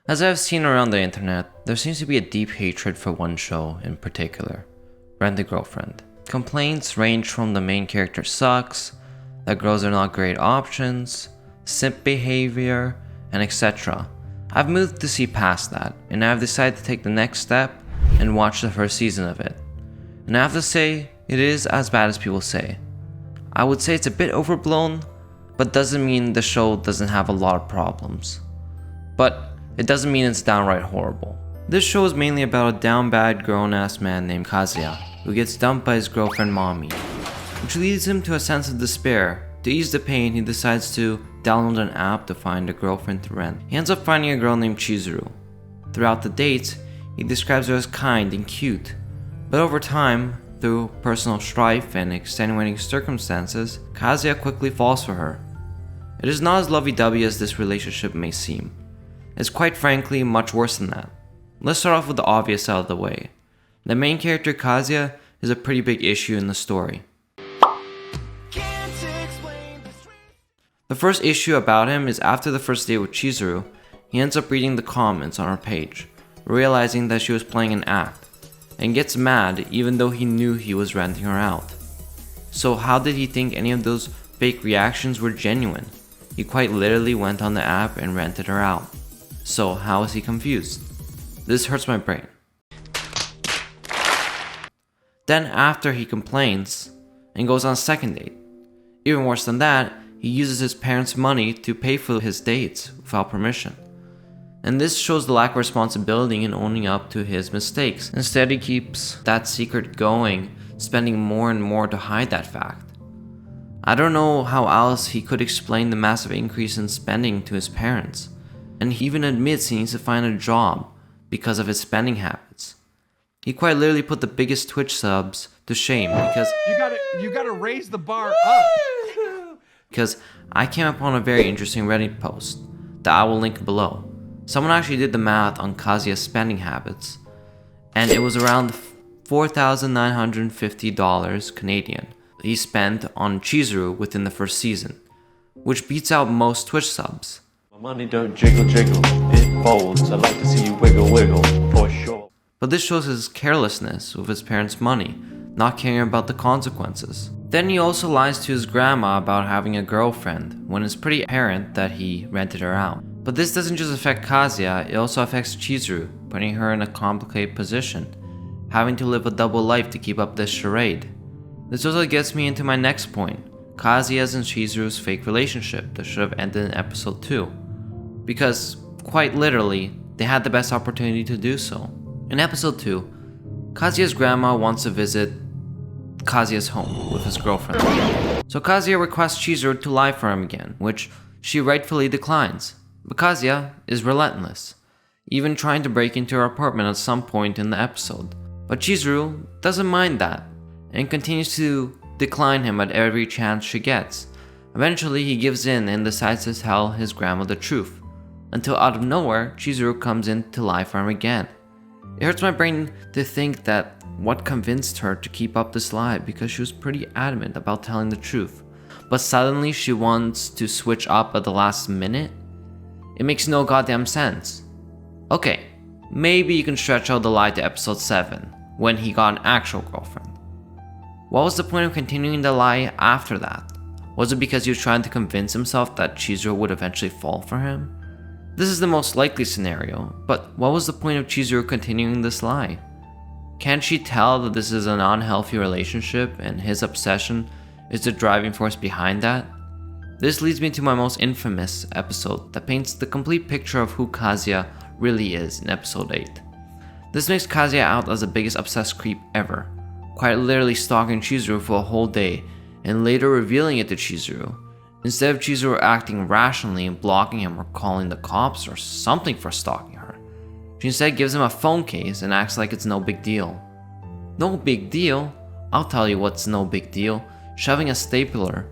As I've seen around the internet, there seems to be a deep hatred for one show in particular, Rent a Girlfriend. Complaints range from the main character sucks, that girls are not great options, simp behavior, and etc. I've moved to see past that, and I've decided to take the next step and watch the first season of it. And I have to say, it is as bad as people say. I would say it's a bit overblown, but doesn't mean the show doesn't have a lot of problems. But it doesn't mean it's downright horrible. This show is mainly about a down bad grown-ass man named Kazuya, who gets dumped by his girlfriend Mami, which leads him to a sense of despair. To ease the pain, he decides to download an app to find a girlfriend to rent. He ends up finding a girl named Chizuru. Throughout the dates, he describes her as kind and cute, but over time, through personal strife and extenuating circumstances, Kazuya quickly falls for her. It is not as lovey-dovey as this relationship may seem. It's quite frankly much worse than that. Let's start off with the obvious out of the way. The main character Kazuya is a pretty big issue in the story. The first issue about him is after the first date with Chizuru, he ends up reading the comments on her page, realizing that she was playing an act, and gets mad even though he knew he was renting her out. So how did he think any of those fake reactions were genuine? He quite literally went on the app and rented her out. So how is he confused? This hurts my brain. Then after he complains and goes on a second date. Even worse than that, he uses his parents' money to pay for his dates without permission. And this shows the lack of responsibility in owning up to his mistakes. Instead, he keeps that secret going, spending more and more to hide that fact. I don't know how else he could explain the massive increase in spending to his parents. And he even admits he needs to find a job because of his spending habits. He quite literally put the biggest Twitch subs to shame because you gotta raise the bar up. Because I came upon a very interesting Reddit post that I will link below. Someone actually did the math on Kazuya's spending habits, and it was around $4,950 Canadian he spent on Chizuru within the first season, which beats out most Twitch subs. My money don't jiggle jiggle, it folds. I'd like to see you wiggle wiggle, for sure. But this shows his carelessness with his parents' money, not caring about the consequences. Then he also lies to his grandma about having a girlfriend, when it's pretty apparent that he rented her out. But this doesn't just affect Kazuya, it also affects Chizuru, putting her in a complicated position, having to live a double life to keep up this charade. This also gets me into my next point, Kazuya's and Chizuru's fake relationship that should have ended in episode 2. Because, quite literally, they had the best opportunity to do so. In episode 2, Kazuya's grandma wants to visit Kazuya's home with his girlfriend. So Kazuya requests Chizuru to lie for him again, which she rightfully declines. But Kazuya is relentless, even trying to break into her apartment at some point in the episode. But Chizuru doesn't mind that, and continues to decline him at every chance she gets. Eventually he gives in and decides to tell his grandma the truth, until out of nowhere Chizuru comes in to lie for him again. It hurts my brain to think that what convinced her to keep up this lie, because she was pretty adamant about telling the truth, but suddenly she wants to switch up at the last minute? It makes no goddamn sense. Okay, maybe you can stretch out the lie to episode 7, when he got an actual girlfriend. What was the point of continuing the lie after that? Was it because he was trying to convince himself that Chizuru would eventually fall for him? This is the most likely scenario, but what was the point of Chizuru continuing this lie? Can't she tell that this is an unhealthy relationship and his obsession is the driving force behind that? This leads me to my most infamous episode that paints the complete picture of who Kazuya really is in episode 8. This makes Kazuya out as the biggest obsessed creep ever, quite literally stalking Chizuru for a whole day and later revealing it to Chizuru. Instead of Chizuru acting rationally and blocking him or calling the cops or something for stalking her, she instead gives him a phone case and acts like it's no big deal. No big deal? I'll tell you what's no big deal. Shoving a stapler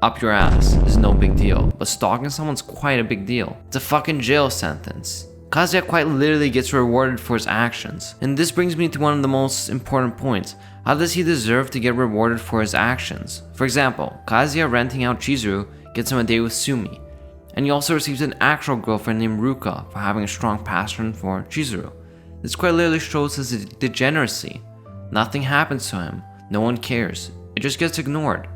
up your ass is no big deal, but stalking someone's quite a big deal. It's a fucking jail sentence. Kazuya quite literally gets rewarded for his actions. And this brings me to one of the most important points. How does he deserve to get rewarded for his actions? For example, Kazuya renting out Chizuru gets him a date with Sumi. And he also receives an actual girlfriend named Ruka for having a strong passion for Chizuru. This quite literally shows his degeneracy. Nothing happens to him, no one cares, it just gets ignored.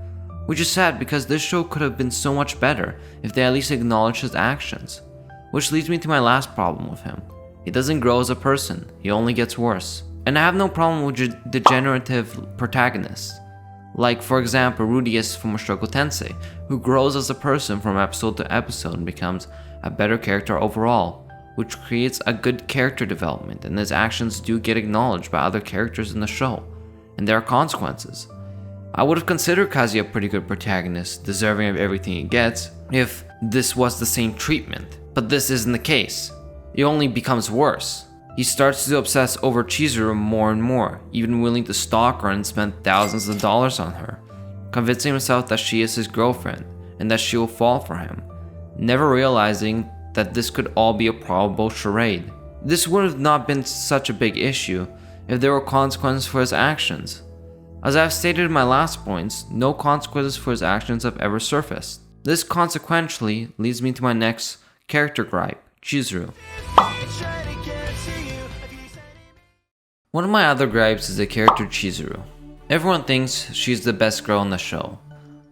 Which is sad because this show could have been so much better if they at least acknowledged his actions. Which leads me to my last problem with him. He doesn't grow as a person, he only gets worse. And I have no problem with degenerative protagonists. Like for example Rudius from Mushoku Tensei, who grows as a person from episode to episode and becomes a better character overall, which creates a good character development, and his actions do get acknowledged by other characters in the show, and there are consequences. I would have considered Kazuya a pretty good protagonist, deserving of everything he gets, if this was the same treatment, but this isn't the case. It only becomes worse. He starts to obsess over Chizuru more and more, even willing to stalk her and spend thousands of dollars on her, convincing himself that she is his girlfriend and that she will fall for him, never realizing that this could all be a probable charade. This would have not been such a big issue if there were consequences for his actions. As I have stated in my last points, no consequences for his actions have ever surfaced. This consequentially leads me to my next character gripe, Chizuru. One of my other gripes is the character Chizuru. Everyone thinks she's the best girl in the show,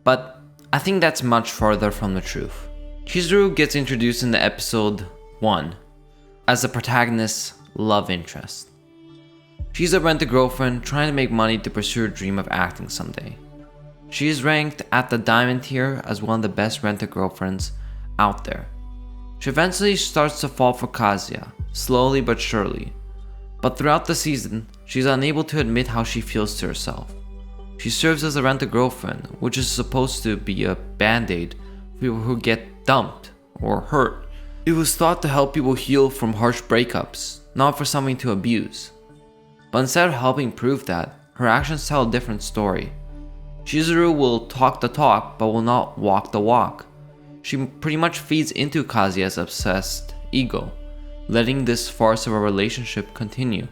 but I think that's much farther from the truth. Chizuru gets introduced in the episode 1 as the protagonist's love interest. She's a rent-a-girlfriend trying to make money to pursue her dream of acting someday. She is ranked at the diamond tier as one of the best rent-a-girlfriends out there. She eventually starts to fall for Kazuya, slowly but surely. But throughout the season, she's unable to admit how she feels to herself. She serves as a rent-a-girlfriend, which is supposed to be a band-aid for people who get dumped or hurt. It was thought to help people heal from harsh breakups, not for something to abuse. But instead of helping prove that, her actions tell a different story. Chizuru will talk the talk, but will not walk the walk. She pretty much feeds into Kazuya's obsessed ego, letting this farce of a relationship continue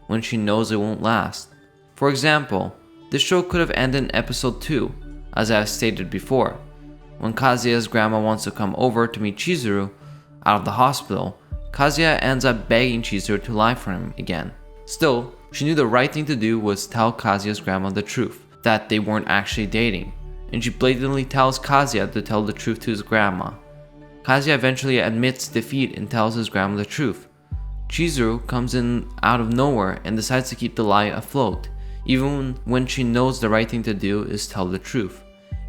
when she knows it won't last. For example, this show could have ended in episode 2, as I have stated before. When Kazuya's grandma wants to come over to meet Chizuru out of the hospital, Kazuya ends up begging Chizuru to lie for him again. Still, she knew the right thing to do was tell Kazuya's grandma the truth, that they weren't actually dating, and she blatantly tells Kazuya to tell the truth to his grandma. Kazuya eventually admits defeat and tells his grandma the truth. Chizuru comes in out of nowhere and decides to keep the lie afloat, even when she knows the right thing to do is tell the truth.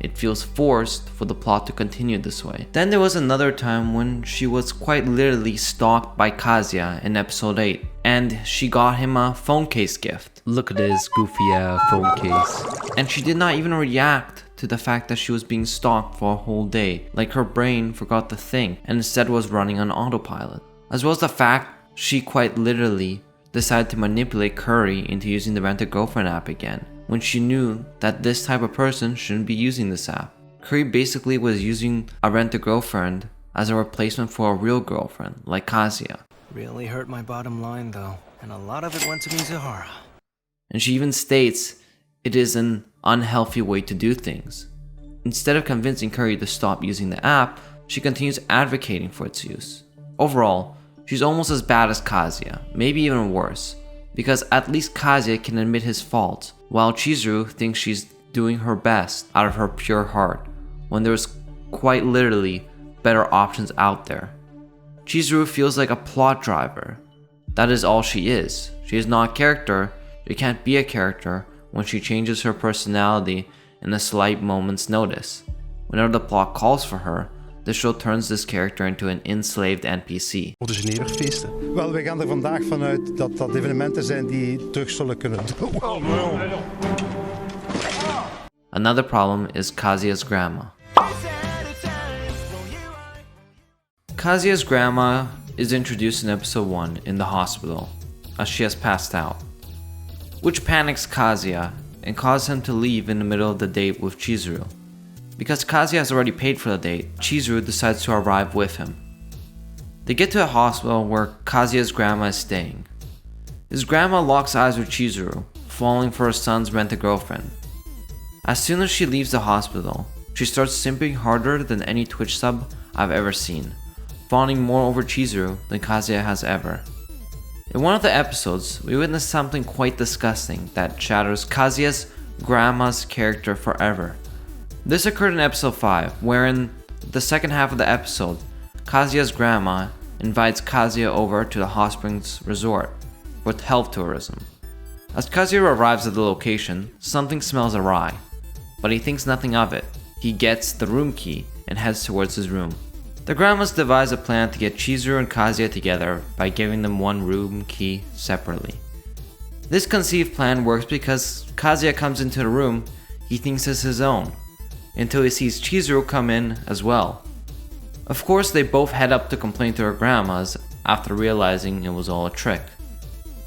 It feels forced for the plot to continue this way. Then there was another time when she was quite literally stalked by Kazuya in episode 8, and she got him a phone case gift. Look at this goofy phone case. And she did not even react to the fact that she was being stalked for a whole day, like her brain forgot to think and instead was running on autopilot. As well as the fact she quite literally decided to manipulate Curry into using the Rent-A-Girlfriend app again, when she knew that this type of person shouldn't be using this app. Curry basically was using a Rent-A-Girlfriend as a replacement for a real girlfriend, like Kazuya. Really hurt my bottom line though, and a lot of it went to Mizuhara. And she even states it is an unhealthy way to do things. Instead of convincing Curry to stop using the app, she continues advocating for its use. Overall, she's almost as bad as Kazuya, maybe even worse, because at least Kazuya can admit his faults, while Chizuru thinks she's doing her best out of her pure heart, when there's quite literally better options out there. Chizuru feels like a plot driver. That is all she is. She is not a character. She can't be a character when she changes her personality in a slight moment's notice. Whenever the plot calls for her, the show turns this character into an enslaved NPC. Worden ze nederig feesten? Wel, we gaan er vandaag vanuit dat dat evenementen zijn die terug zullen kunnen doen. Another problem is Kazuya's grandma. Kazuya's grandma is introduced in episode 1 in the hospital, as she has passed out, which panics Kazuya and causes him to leave in the middle of the date with Chizuru. Because Kazuya has already paid for the date, Chizuru decides to arrive with him. They get to a hospital where Kazuya's grandma is staying. His grandma locks eyes with Chizuru, falling for her son's Rent-A-Girlfriend. As soon as she leaves the hospital, She starts simping harder than any Twitch sub I've ever seen, fawning more over Chizuru than Kazuya has ever. In one of the episodes, we witnessed something quite disgusting that shatters Kazuya's grandma's character forever. This occurred in episode 5, wherein the second half of the episode, Kazuya's grandma invites Kazuya over to the hot springs resort with health tourism. As Kazuya arrives at the location, something smells awry, but he thinks nothing of it. He gets the room key and heads towards his room. The grandmas devise a plan to get Chizuru and Kazuya together by giving them one room key separately. This conceived plan works because Kazuya comes into the room he thinks is his own, until he sees Chizuru come in as well. Of course, they both head up to complain to their grandmas after realizing it was all a trick.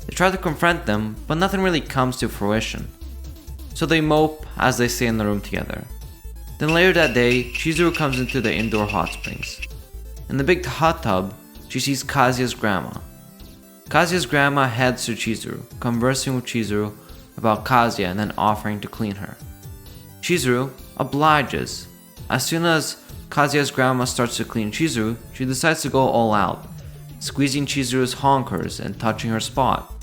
They try to confront them, but nothing really comes to fruition. So they mope as they stay in the room together. Then later that day, Chizuru comes into the indoor hot springs. In the big hot tub, she sees Kazuya's grandma. Kazuya's grandma heads to Chizuru, conversing with Chizuru about Kazuya and then offering to clean her. Chizuru obliges. As soon as Kazuya's grandma starts to clean Chizuru, she decides to go all out, squeezing Chizuru's honkers and touching her spot.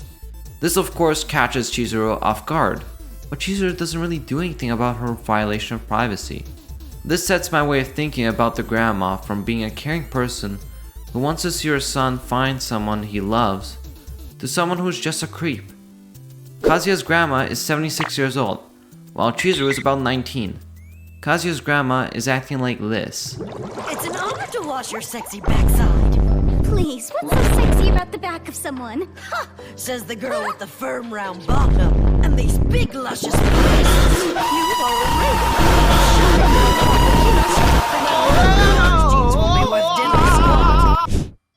This of course catches Chizuru off guard, but Chizuru doesn't really do anything about her violation of privacy. This sets my way of thinking about the grandma from being a caring person who wants to see her son find someone he loves, to someone who's just a creep. Kazuya's grandma is 76 years old, while Chizuru is about 19. Kazuya's grandma is acting like this. It's an honor to wash your sexy backside. Please, what's so sexy about the back of someone? Ha! Says the girl with the firm round bottom and these big luscious breasts. You are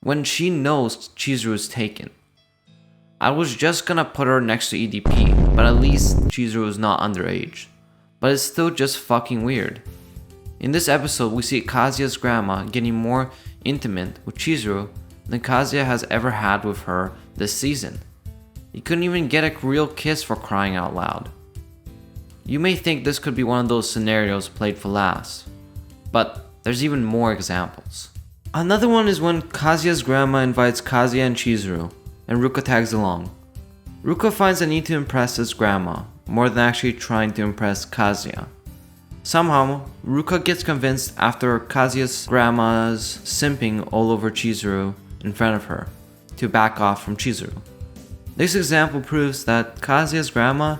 When she knows Chizuru is taken. I was just gonna put her next to EDP, but at least Chizuru is not underage. But it's still just fucking weird. In this episode, we see Kazuya's grandma getting more intimate with Chizuru than Kazuya has ever had with her this season. He couldn't even get a real kiss for crying out loud. You may think this could be one of those scenarios played for laughs, but there's even more examples. Another one is when Kazuya's grandma invites Kazuya and Chizuru, and Ruka tags along. Ruka finds the need to impress his grandma, more than actually trying to impress Kazuya. Somehow, Ruka gets convinced after Kazuya's grandma's simping all over Chizuru in front of her, to back off from Chizuru. This example proves that Kazuya's grandma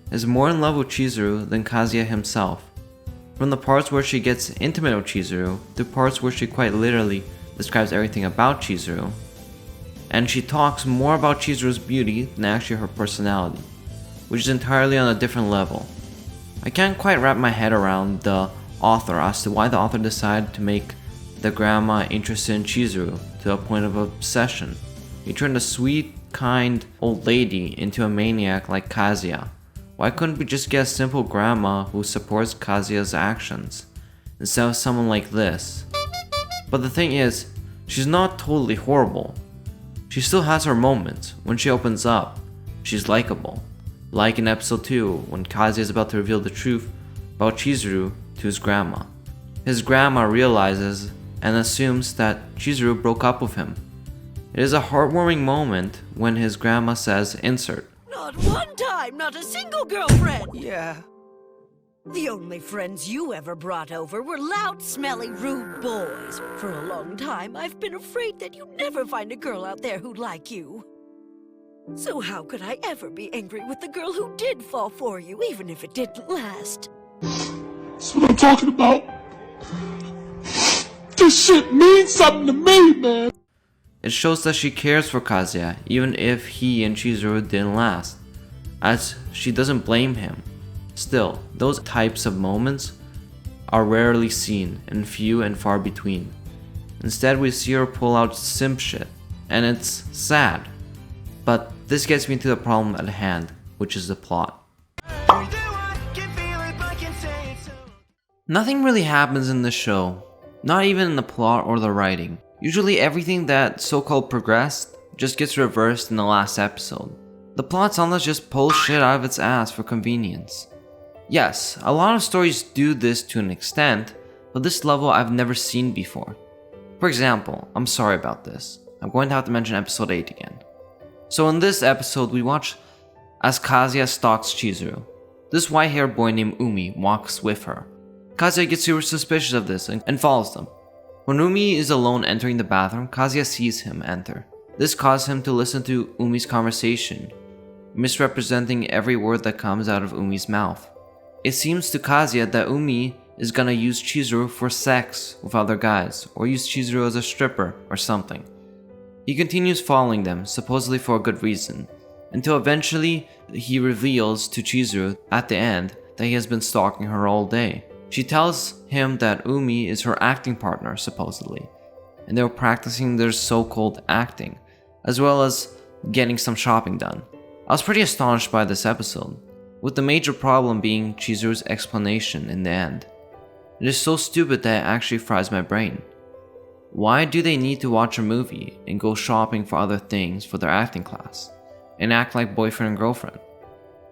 is more in love with Chizuru than Kazuya himself. From the parts where she gets intimate with Chizuru, to parts where she quite literally describes everything about Chizuru, and she talks more about Chizuru's beauty than actually her personality, which is entirely on a different level. I can't quite wrap my head around the author as to why the author decided to make the grandma interested in Chizuru to a point of obsession. He turned a sweet, kind old lady into a maniac like Kazuya. Why couldn't we just get a simple grandma who supports Kazuya's actions, instead of someone like this? But the thing is, she's not totally horrible. She still has her moments. When she opens up, she's likable. Like in episode 2, when Kazuya is about to reveal the truth about Chizuru to his grandma. His grandma realizes and assumes that Chizuru broke up with him. It is a heartwarming moment when his grandma says, insert. Not one time, not a single girlfriend. Yeah. The only friends you ever brought over were loud, smelly, rude boys. For a long time, I've been afraid that you'd never find a girl out there who'd like you. So how could I ever be angry with the girl who did fall for you, even if it didn't last? That's what I'm talking about. This shit means something to me, man. It shows that she cares for Kazuya, even if he and Chizuru didn't last, as she doesn't blame him. Still, those types of moments are rarely seen and few and far between. Instead, we see her pull out simp shit, and it's sad. But this gets me to the problem at hand, which is the plot. Nothing really happens in the show, not even in the plot or the writing. Usually everything that so-called progressed just gets reversed in the last episode. The plot sometimes just pulls shit out of its ass for convenience. Yes, a lot of stories do this to an extent, but this level I've never seen before. For example, I'm sorry about this. I'm going to have to mention episode 8 again. So in this episode, we watch as Kazuya stalks Chizuru. This white-haired boy named Umi walks with her. Kazuya gets super suspicious of this and follows them. When Umi is alone entering the bathroom, Kazuya sees him enter. This causes him to listen to Umi's conversation, misrepresenting every word that comes out of Umi's mouth. It seems to Kazuya that Umi is gonna use Chizuru for sex with other guys, or use Chizuru as a stripper or something. He continues following them, supposedly for a good reason, until eventually he reveals to Chizuru at the end that he has been stalking her all day. She tells him that Umi is her acting partner, supposedly, and they were practicing their so-called acting, as well as getting some shopping done. I was pretty astonished by this episode, with the major problem being Chizuru's explanation in the end. It is so stupid that it actually fries my brain. Why do they need to watch a movie and go shopping for other things for their acting class, and act like boyfriend and girlfriend?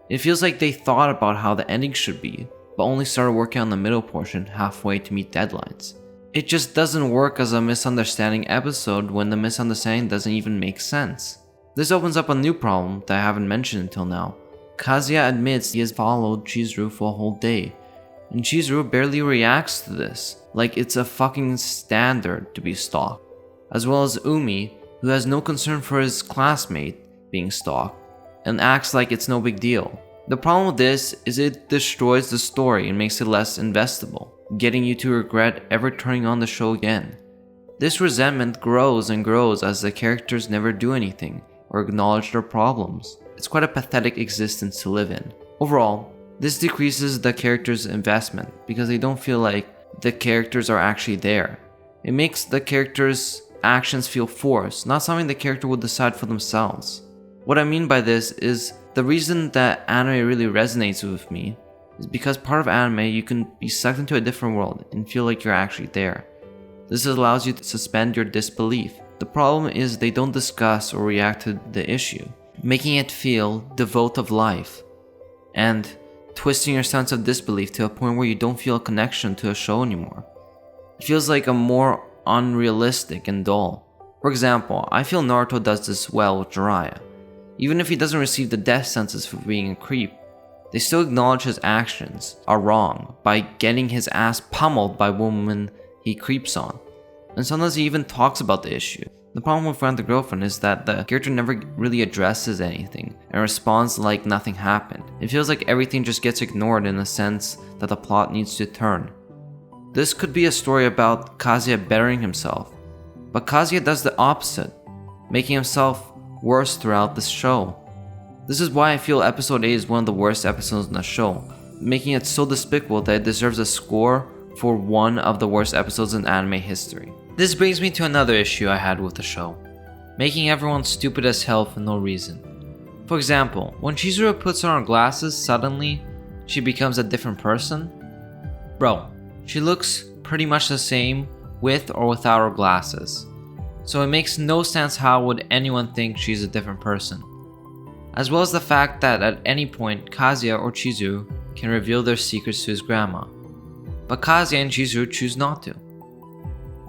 It feels like they thought about how the ending should be, but only started working on the middle portion halfway to meet deadlines. It just doesn't work as a misunderstanding episode when the misunderstanding doesn't even make sense. This opens up a new problem that I haven't mentioned until now. Kazuya admits he has followed Chizuru for a whole day, and Chizuru barely reacts to this, like it's a fucking standard to be stalked. As well as Umi, who has no concern for his classmate being stalked, and acts like it's no big deal. The problem with this is it destroys the story and makes it less investable, getting you to regret ever turning on the show again. This resentment grows and grows as the characters never do anything or acknowledge their problems. It's quite a pathetic existence to live in. Overall, this decreases the characters' investment because they don't feel like the characters are actually there. It makes the characters' actions feel forced, not something the character would decide for themselves. What I mean by this is the reason that anime really resonates with me is because part of anime you can be sucked into a different world and feel like you're actually there. This allows you to suspend your disbelief. The problem is they don't discuss or react to the issue, making it feel devoid of life, and twisting your sense of disbelief to a point where you don't feel a connection to a show anymore. It feels like a more unrealistic and dull. For example, I feel Naruto does this well with Jiraiya. Even if he doesn't receive the death sentence for being a creep, they still acknowledge his actions are wrong by getting his ass pummeled by women he creeps on. And sometimes he even talks about the issue. The problem with Friend the Girlfriend is that the character never really addresses anything and responds like nothing happened. It feels like everything just gets ignored in the sense that the plot needs to turn. This could be a story about Kazuya bettering himself, but Kazuya does the opposite, making himself worse throughout the show. This is why I feel episode 8 is one of the worst episodes in the show, making it so despicable that it deserves a score for one of the worst episodes in anime history. This brings me to another issue I had with the show, making everyone stupid as hell for no reason. For example, when Chizuru puts on her glasses, suddenly she becomes a different person. Bro, she looks pretty much the same with or without her glasses, so it makes no sense how would anyone think she's a different person. As well as the fact that at any point Kazuya or Chizuru can reveal their secrets to his grandma, but Kazuya and Chizuru choose not to.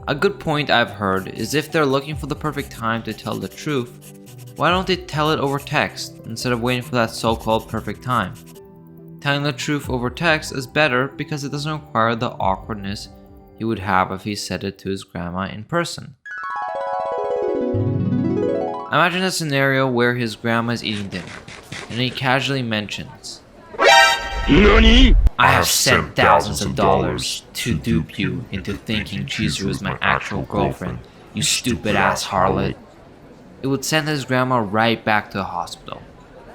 A good point I've heard is if they're looking for the perfect time to tell the truth, why don't they tell it over text instead of waiting for that so-called perfect time? Telling the truth over text is better because it doesn't require the awkwardness he would have if he said it to his grandma in person. Imagine a scenario where his grandma is eating dinner, and he casually mentions, NANI? I have sent thousands of dollars to dupe you into thinking Chizuru is my actual girlfriend, you stupid ass harlot. It would send his grandma right back to the hospital.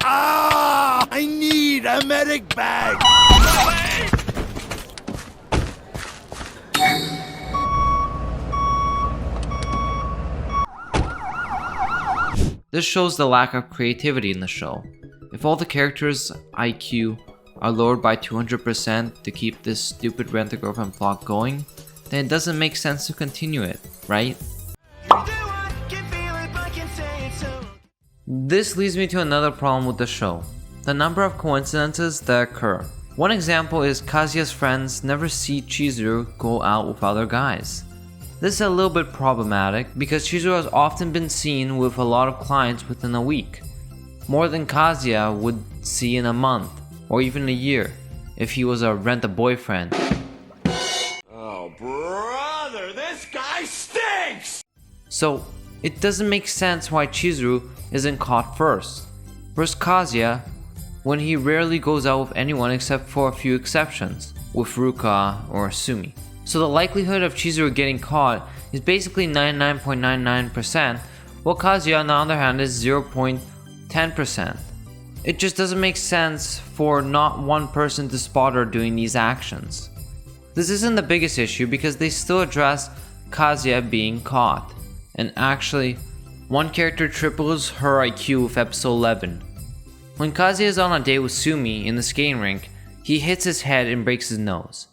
Ah! I need a medic bag! This shows the lack of creativity in the show. If all the characters' IQ are lowered by 200% to keep this stupid rent-a-girlfriend plot going, then it doesn't make sense to continue it, right? This leads me to another problem with the show. The number of coincidences that occur. One example is Kazuya's friends never see Chizuru go out with other guys. This is a little bit problematic because Chizuru has often been seen with a lot of clients within a week, more than Kazuya would see in a month or even a year if he was a rent-a-boyfriend. Oh, brother, this guy stinks! So it doesn't make sense why Chizuru isn't caught first, versus Kazuya when he rarely goes out with anyone except for a few exceptions, with Ruka or Sumi. So the likelihood of Chizuru getting caught is basically 99.99%, while Kazuya on the other hand is 0.10%. It just doesn't make sense for not one person to spot her doing these actions. This isn't the biggest issue because they still address Kazuya being caught, and actually, one character triples her IQ with episode 11. When Kazuya is on a date with Sumi in the skating rink, he hits his head and breaks his nose.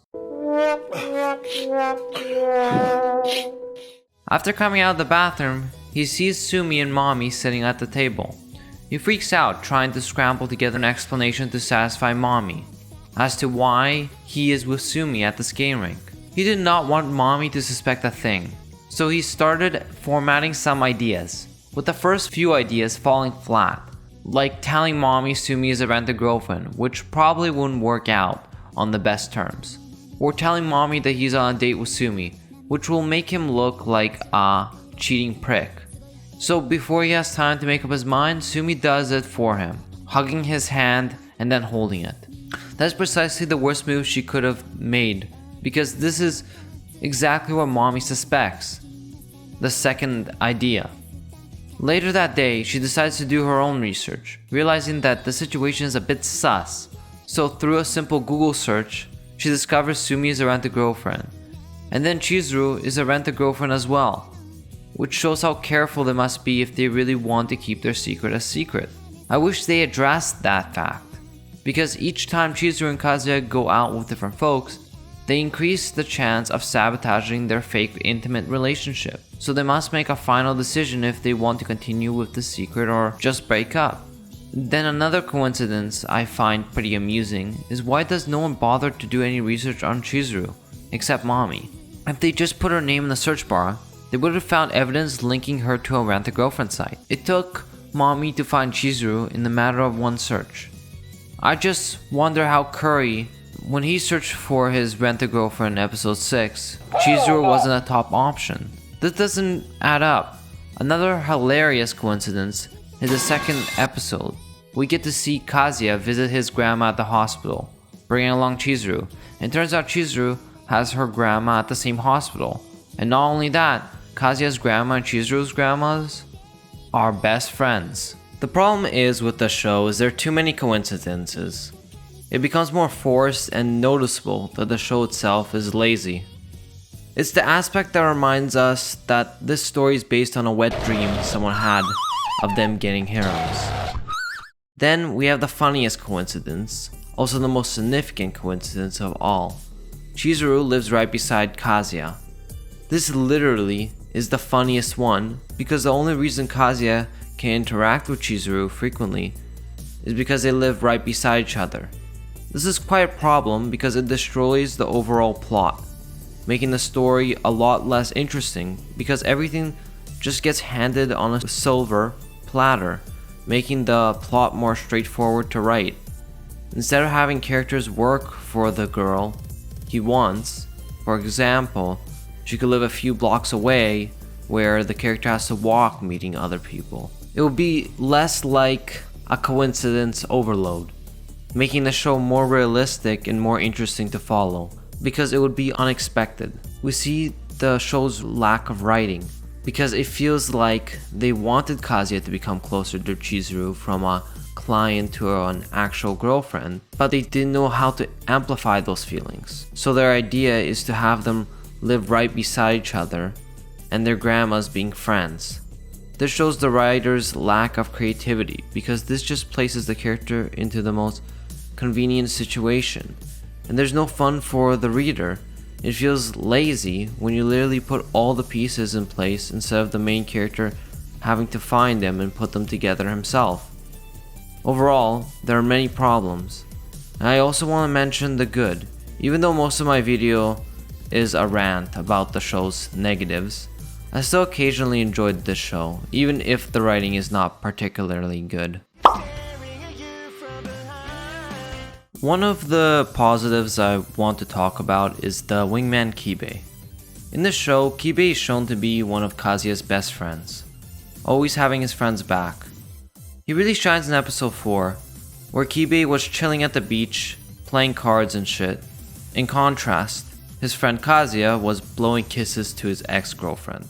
After coming out of the bathroom, he sees Sumi and Mami sitting at the table. He freaks out, trying to scramble together an explanation to satisfy Mami as to why he is with Sumi at the skating rink. He did not want Mami to suspect a thing, so he started formatting some ideas, with the first few ideas falling flat, like telling Mami Sumi is a rent-a-girlfriend, which probably wouldn't work out on the best terms, or telling Mami that he's on a date with Sumi, which will make him look like a cheating prick. So before he has time to make up his mind, Sumi does it for him, hugging his hand and then holding it. That's precisely the worst move she could have made, because this is exactly what Mami suspects. The second idea. Later that day, she decides to do her own research, realizing that the situation is a bit sus. So through a simple Google search, she discovers Sumi is a rent-a-girlfriend. And then Chizuru is a rent-a-girlfriend as well, which shows how careful they must be if they really want to keep their secret a secret. I wish they addressed that fact, because each time Chizuru and Kazuya go out with different folks, they increase the chance of sabotaging their fake intimate relationship. So they must make a final decision if they want to continue with the secret or just break up. Then another coincidence I find pretty amusing is why does no one bother to do any research on Chizuru, except Mami? If they just put her name in the search bar, they would have found evidence linking her to a rent-a-girlfriend site. It took Mami to find Chizuru in the matter of one search. I just wonder how Curry, when he searched for his rent-a-girlfriend in episode 6, Chizuru wasn't a top option. This doesn't add up. Another hilarious coincidence is the second episode. We get to see Kazuya visit his grandma at the hospital, bringing along Chizuru, and turns out Chizuru has her grandma at the same hospital. And not only that, Kazuya's grandma and Chizuru's grandmas are best friends. The problem is with the show is there are too many coincidences. It becomes more forced and noticeable that the show itself is lazy. It's the aspect that reminds us that this story is based on a wet dream someone had of them getting heroes. Then we have the funniest coincidence, also the most significant coincidence of all. Chizuru lives right beside Kazuya. This literally is the funniest one because the only reason Kazuya can interact with Chizuru frequently is because they live right beside each other. This is quite a problem because it destroys the overall plot, making the story a lot less interesting because everything just gets handed on a silver platter, making the plot more straightforward to write. Instead of having characters work for the girl he wants, for example, she could live a few blocks away where the character has to walk meeting other people. It would be less like a coincidence overload, making the show more realistic and more interesting to follow, because it would be unexpected. We see the show's lack of writing, because it feels like they wanted Kazuya to become closer to Chizuru from a client to an actual girlfriend, but they didn't know how to amplify those feelings. So their idea is to have them live right beside each other and their grandmas being friends. This shows the writer's lack of creativity because this just places the character into the most convenient situation, and there's no fun for the reader. It feels lazy when you literally put all the pieces in place instead of the main character having to find them and put them together himself. Overall, there are many problems, And I also want to mention the good. Even though most of my video is a rant about the show's negatives, I still occasionally enjoyed this show, even if the writing is not particularly good. One of the positives I want to talk about is the wingman Kibe. In this show, Kibe is shown to be one of Kazuya's best friends, always having his friends back. He really shines in episode 4, where Kibe was chilling at the beach, playing cards and shit. In contrast, his friend Kazuya was blowing kisses to his ex-girlfriend.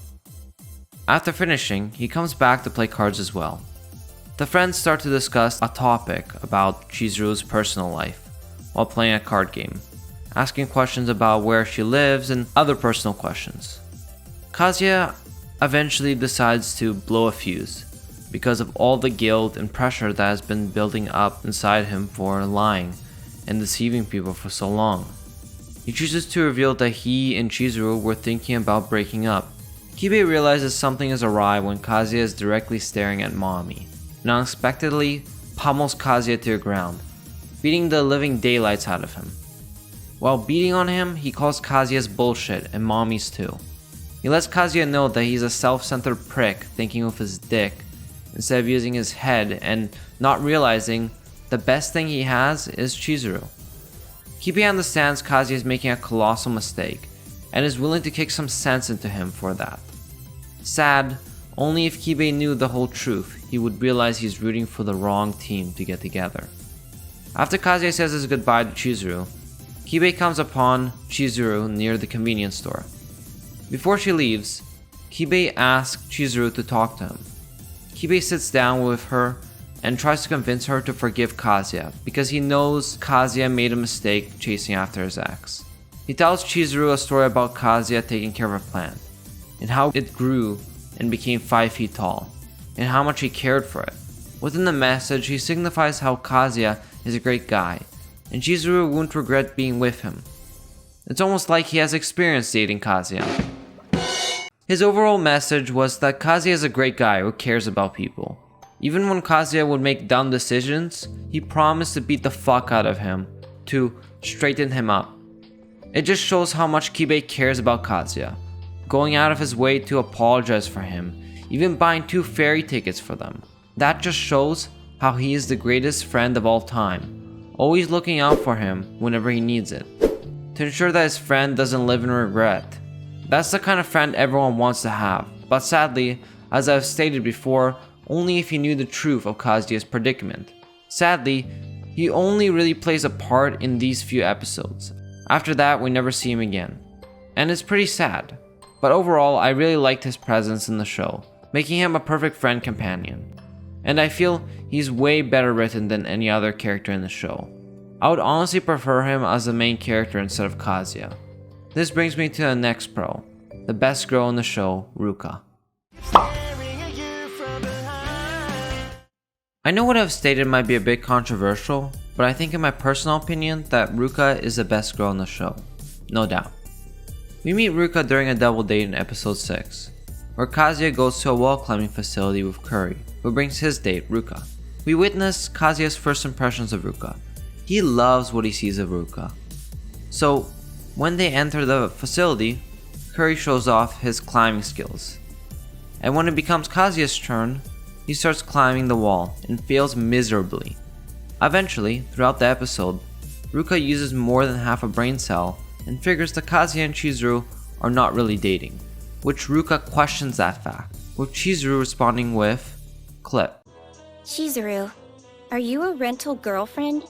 After finishing, he comes back to play cards as well. The friends start to discuss a topic about Chizuru's personal life while playing a card game, asking questions about where she lives and other personal questions. Kazuya eventually decides to blow a fuse because of all the guilt and pressure that has been building up inside him for lying and deceiving people for so long. He chooses to reveal that he and Chizuru were thinking about breaking up. Kibe realizes something is awry when Kazuya is directly staring at Mami, and unexpectedly pummels Kazuya to the ground, beating the living daylights out of him. While beating on him, he calls Kazuya's bullshit and Mami's too. He lets Kazuya know that he's a self-centered prick thinking with his dick instead of using his head, and not realizing the best thing he has is Chizuru. Kibe understands Kazuya is making a colossal mistake and is willing to kick some sense into him for that. Sad, only if Kibe knew the whole truth, he would realize he's rooting for the wrong team to get together. After Kazuya says his goodbye to Chizuru, Kibe comes upon Chizuru near the convenience store. Before she leaves, Kibe asks Chizuru to talk to him. Kibe sits down with her and tries to convince her to forgive Kazuya because he knows Kazuya made a mistake chasing after his ex. He tells Chizuru a story about Kazuya taking care of a plant, and how it grew and became 5 feet tall, and how much he cared for it. Within the message, he signifies how Kazuya is a great guy, and Chizuru won't regret being with him. It's almost like he has experience dating Kazuya. His overall message was that Kazuya is a great guy who cares about people. Even when Kazuya would make dumb decisions, he promised to beat the fuck out of him, to straighten him up. It just shows how much Kibe cares about Kazuya, going out of his way to apologize for him, even buying 2 ferry tickets for them. That just shows how he is the greatest friend of all time, always looking out for him whenever he needs it, to ensure that his friend doesn't live in regret. That's the kind of friend everyone wants to have, but sadly, as I've stated before, only if he knew the truth of Kazuya's predicament. Sadly, he only really plays a part in these few episodes. After that, we never see him again. And it's pretty sad. But overall, I really liked his presence in the show, making him a perfect friend companion. And I feel he's way better written than any other character in the show. I would honestly prefer him as the main character instead of Kazuya. This brings me to the next pro, the best girl in the show, Ruka. I know what I've stated might be a bit controversial, but I think in my personal opinion that Ruka is the best girl in the show, no doubt. We meet Ruka during a double date in episode 6, where Kazuya goes to a wall climbing facility with Curry, who brings his date, Ruka. We witness Kazuya's first impressions of Ruka. He loves what he sees of Ruka. So, when they enter the facility, Curry shows off his climbing skills. And when it becomes Kazuya's turn, he starts climbing the wall and fails miserably. Eventually, throughout the episode, Ruka uses more than half a brain cell and figures that Kazuya and Chizuru are not really dating, which Ruka questions that fact, with Chizuru responding with, clip. Chizuru, are you a rental girlfriend?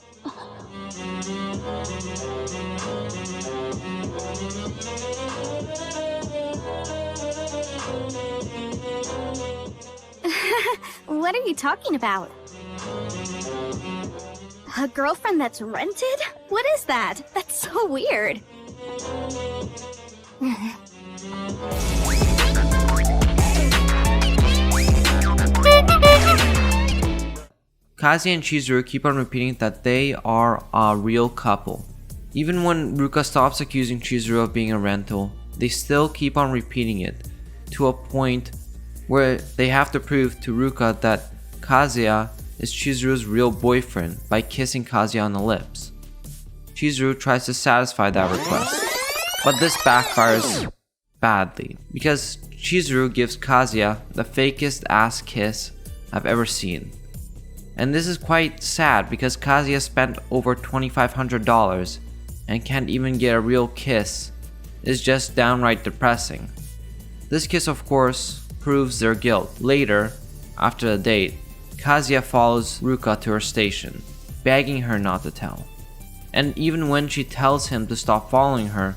What are you talking about? A girlfriend that's rented? What is that? That's so weird. Kazuya and Chizuru keep on repeating that they are a real couple. Even when Ruka stops accusing Chizuru of being a rental, they still keep on repeating it, to a point where they have to prove to Ruka that Kazuya is Chizuru's real boyfriend by kissing Kazuya on the lips. Chizuru tries to satisfy that request. But this backfires badly, because Chizuru gives Kazuya the fakest ass kiss I've ever seen. And this is quite sad because Kazuya spent over $2,500 and can't even get a real kiss. It's just downright depressing. This kiss, of course, proves their guilt. Later, after the date, Kazuya follows Ruka to her station, begging her not to tell. And even when she tells him to stop following her,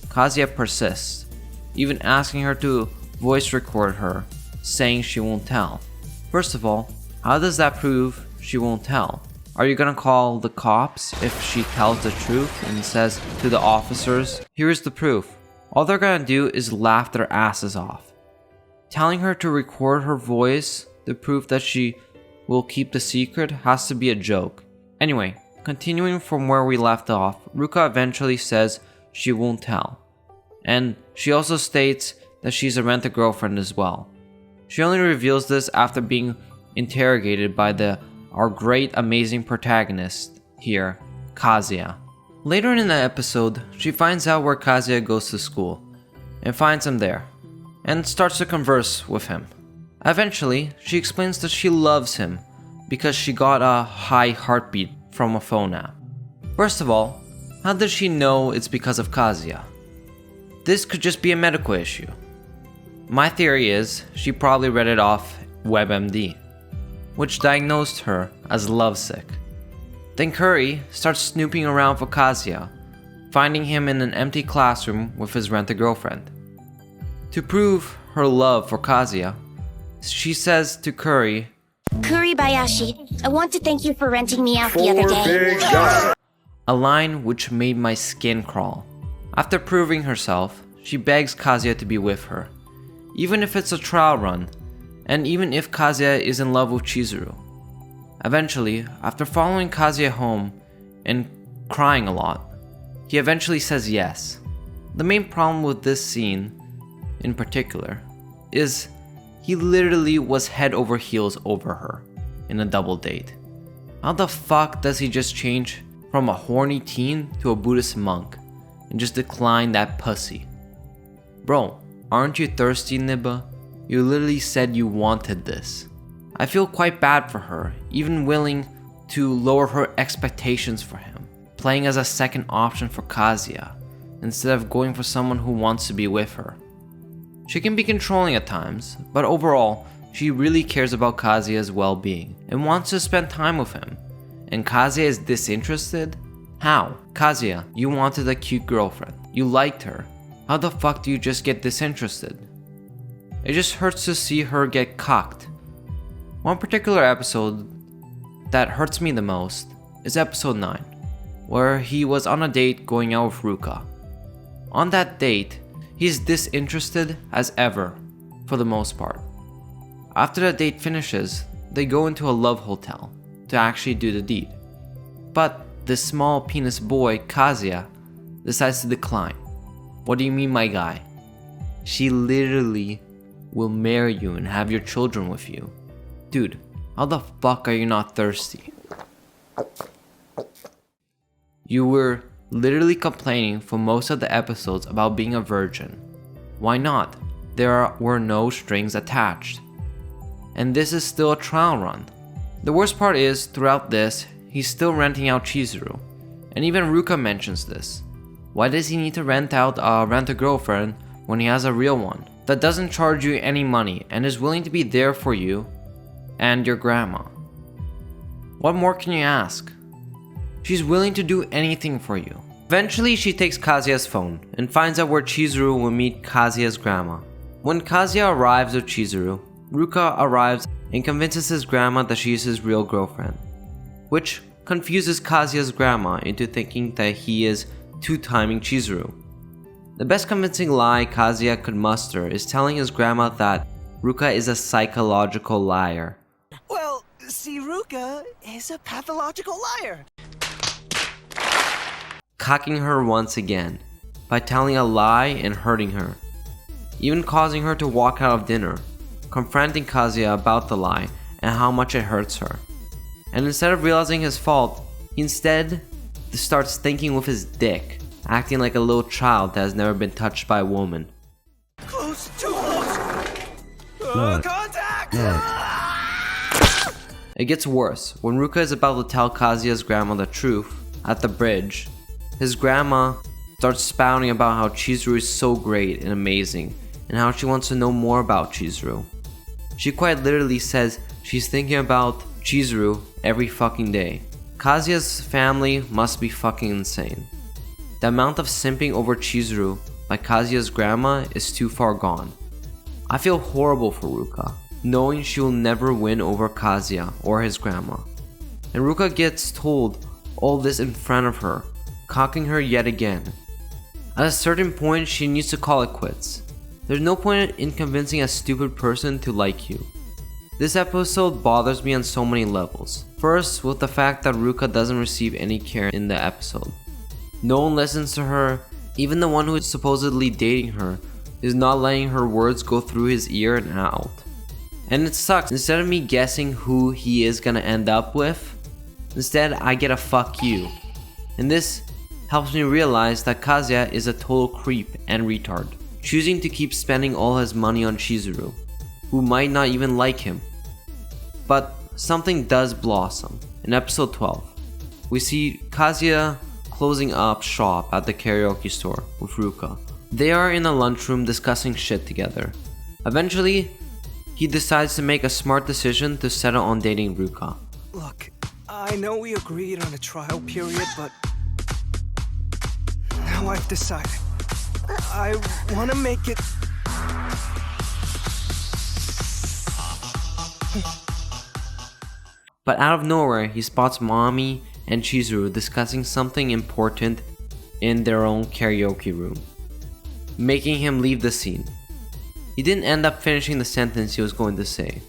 Kazuya persists, even asking her to voice record her, saying she won't tell. First of all, how does that prove she won't tell? Are you gonna call the cops if she tells the truth and says to the officers, "Here's the proof"? All they're gonna do is laugh their asses off. Telling her to record her voice to prove that she will keep the secret has to be a joke. Anyway, continuing from where we left off, Ruka eventually says she won't tell. And she also states that she's a rent-a-girlfriend as well. She only reveals this after being interrogated by our great amazing protagonist here, Kazuya. Later in the episode, she finds out where Kazuya goes to school and finds him there and starts to converse with him. Eventually, she explains that she loves him because she got a high heartbeat from a phone app. First of all, how does she know it's because of Kazuya? This could just be a medical issue. My theory is she probably read it off WebMD, which diagnosed her as lovesick. Then Curry starts snooping around for Kazuya, finding him in an empty classroom with his rent-a-girlfriend. To prove her love for Kazuya, she says to Curry, "Kuribayashi, I want to thank you for renting me out the other day." A line which made my skin crawl. After proving herself, she begs Kazuya to be with her, even if it's a trial run, and even if Kazuya is in love with Chizuru. Eventually, after following Kazuya home and crying a lot, he eventually says yes. The main problem with this scene, in particular, is he literally was head over heels over her in a double date. How the fuck does he just change from a horny teen to a Buddhist monk and just decline that pussy? Bro, aren't you thirsty, Nibba? You literally said you wanted this. I feel quite bad for her, even willing to lower her expectations for him, playing as a second option for Kazuya, instead of going for someone who wants to be with her. She can be controlling at times, but overall, she really cares about Kazuya's well-being and wants to spend time with him. And Kazuya is disinterested? How? Kazuya, you wanted a cute girlfriend. You liked her. How the fuck do you just get disinterested? It just hurts to see her get cocked. One particular episode that hurts me the most is episode 9, where he was on a date going out with Ruka. On that date, he's disinterested as ever, for the most part. After the date finishes, they go into a love hotel to actually do the deed. But this small penis boy, Kazuya, decides to decline. What do you mean, my guy? She literally will marry you and have your children with you. Dude, how the fuck are you not thirsty? You were literally complaining for most of the episodes about being a virgin. Why not? Were no strings attached. And this is still a trial run. The worst part is, throughout this, he's still renting out Chizuru. And even Ruka mentions this. Why does he need to rent a girlfriend when he has a real one that doesn't charge you any money and is willing to be there for you and your grandma? What more can you ask? She's willing to do anything for you. Eventually, she takes Kazuya's phone and finds out where Chizuru will meet Kazuya's grandma. When Kazuya arrives with Chizuru, Ruka arrives and convinces his grandma that she is his real girlfriend, which confuses Kazuya's grandma into thinking that he is two-timing Chizuru. The best convincing lie Kazuya could muster is telling his grandma that Ruka is a psychological liar. Well, see, Ruka is a pathological liar. Cocking her once again by telling a lie and hurting her, even causing her to walk out of dinner, confronting Kazuya about the lie and how much it hurts her. And instead of realizing his fault, he instead starts thinking with his dick, acting like a little child that has never been touched by a woman. Close, too close. Contact! It gets worse. When Ruka is about to tell Kazuya's grandma the truth at the bridge, his grandma starts spouting about how Chizuru is so great and amazing, and how she wants to know more about Chizuru. She quite literally says she's thinking about Chizuru every fucking day. Kazuya's family must be fucking insane. The amount of simping over Chizuru by Kazuya's grandma is too far gone. I feel horrible for Ruka, knowing she will never win over Kazuya or his grandma. And Ruka gets told all this in front of her, cocking her yet again. At a certain point, she needs to call it quits. There's no point in convincing a stupid person to like you. This episode bothers me on so many levels. First, with the fact that Ruka doesn't receive any care in the episode. No one listens to her. Even the one who is supposedly dating her is not letting her words go through his ear and out. And it sucks. Instead of me guessing who he is gonna end up with, instead I get a fuck you. And this helps me realize that Kazuya is a total creep and retard, choosing to keep spending all his money on Chizuru, who might not even like him. But something does blossom. In episode 12, we see Kazuya closing up shop at the karaoke store with Ruka. They are in a lunchroom discussing shit together. Eventually, he decides to make a smart decision to settle on dating Ruka. Look, I know we agreed on a trial period, but now I've decided. I want to make it... But out of nowhere, he spots Mami and Chizuru discussing something important in their own karaoke room, making him leave the scene. He didn't end up finishing the sentence he was going to say.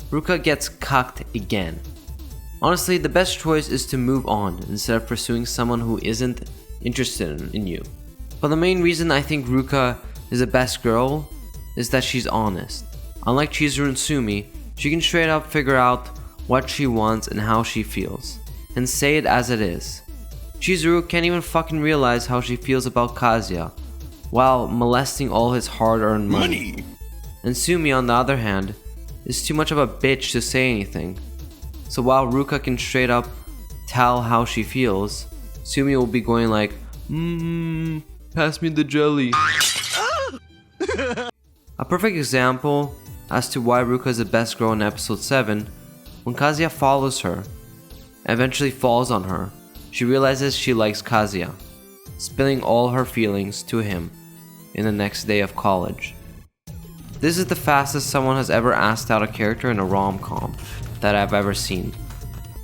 Ruka gets cucked again. Honestly, the best choice is to move on instead of pursuing someone who isn't interested in you. But the main reason I think Ruka is the best girl is that she's honest. Unlike Chizuru and Sumi, she can straight up figure out what she wants and how she feels, and say it as it is. Chizuru can't even fucking realize how she feels about Kazuya, while molesting all his hard-earned money. And Sumi, on the other hand, is too much of a bitch to say anything. So while Ruka can straight up tell how she feels, Sumi will be going like, pass me the jelly. A perfect example as to why Ruka is the best girl in episode 7, when Kazuya follows her, eventually falls on her, she realizes she likes Kazuya, spilling all her feelings to him in the next day of college. This is the fastest someone has ever asked out a character in a rom-com that I've ever seen.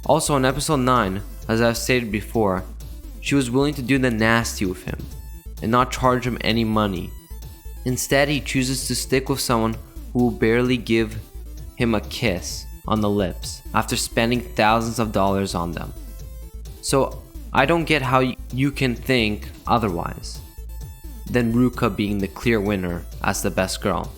Also in episode 9, as I've stated before, she was willing to do the nasty with him and not charge him any money. Instead, he chooses to stick with someone who will barely give him a kiss on the lips after spending thousands of dollars on them. So I don't get how you can think otherwise than Ruka being the clear winner as the best girl.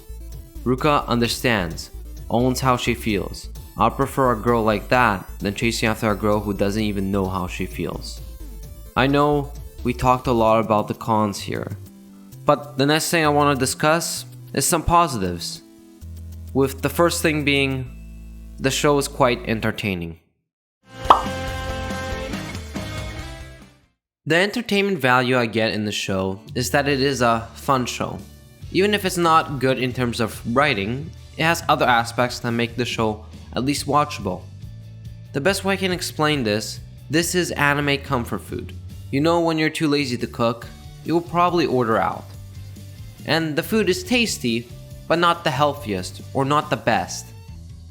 Ruka understands, owns how she feels. I'd prefer a girl like that than chasing after a girl who doesn't even know how she feels. I know we talked a lot about the cons here, but the next thing I want to discuss is some positives, with the first thing being the show is quite entertaining. The entertainment value I get in the show is that it is a fun show. Even if it's not good in terms of writing, it has other aspects that make the show at least watchable. The best way I can explain this is anime comfort food. You know, when you're too lazy to cook, you will probably order out. And the food is tasty, but not the healthiest or not the best.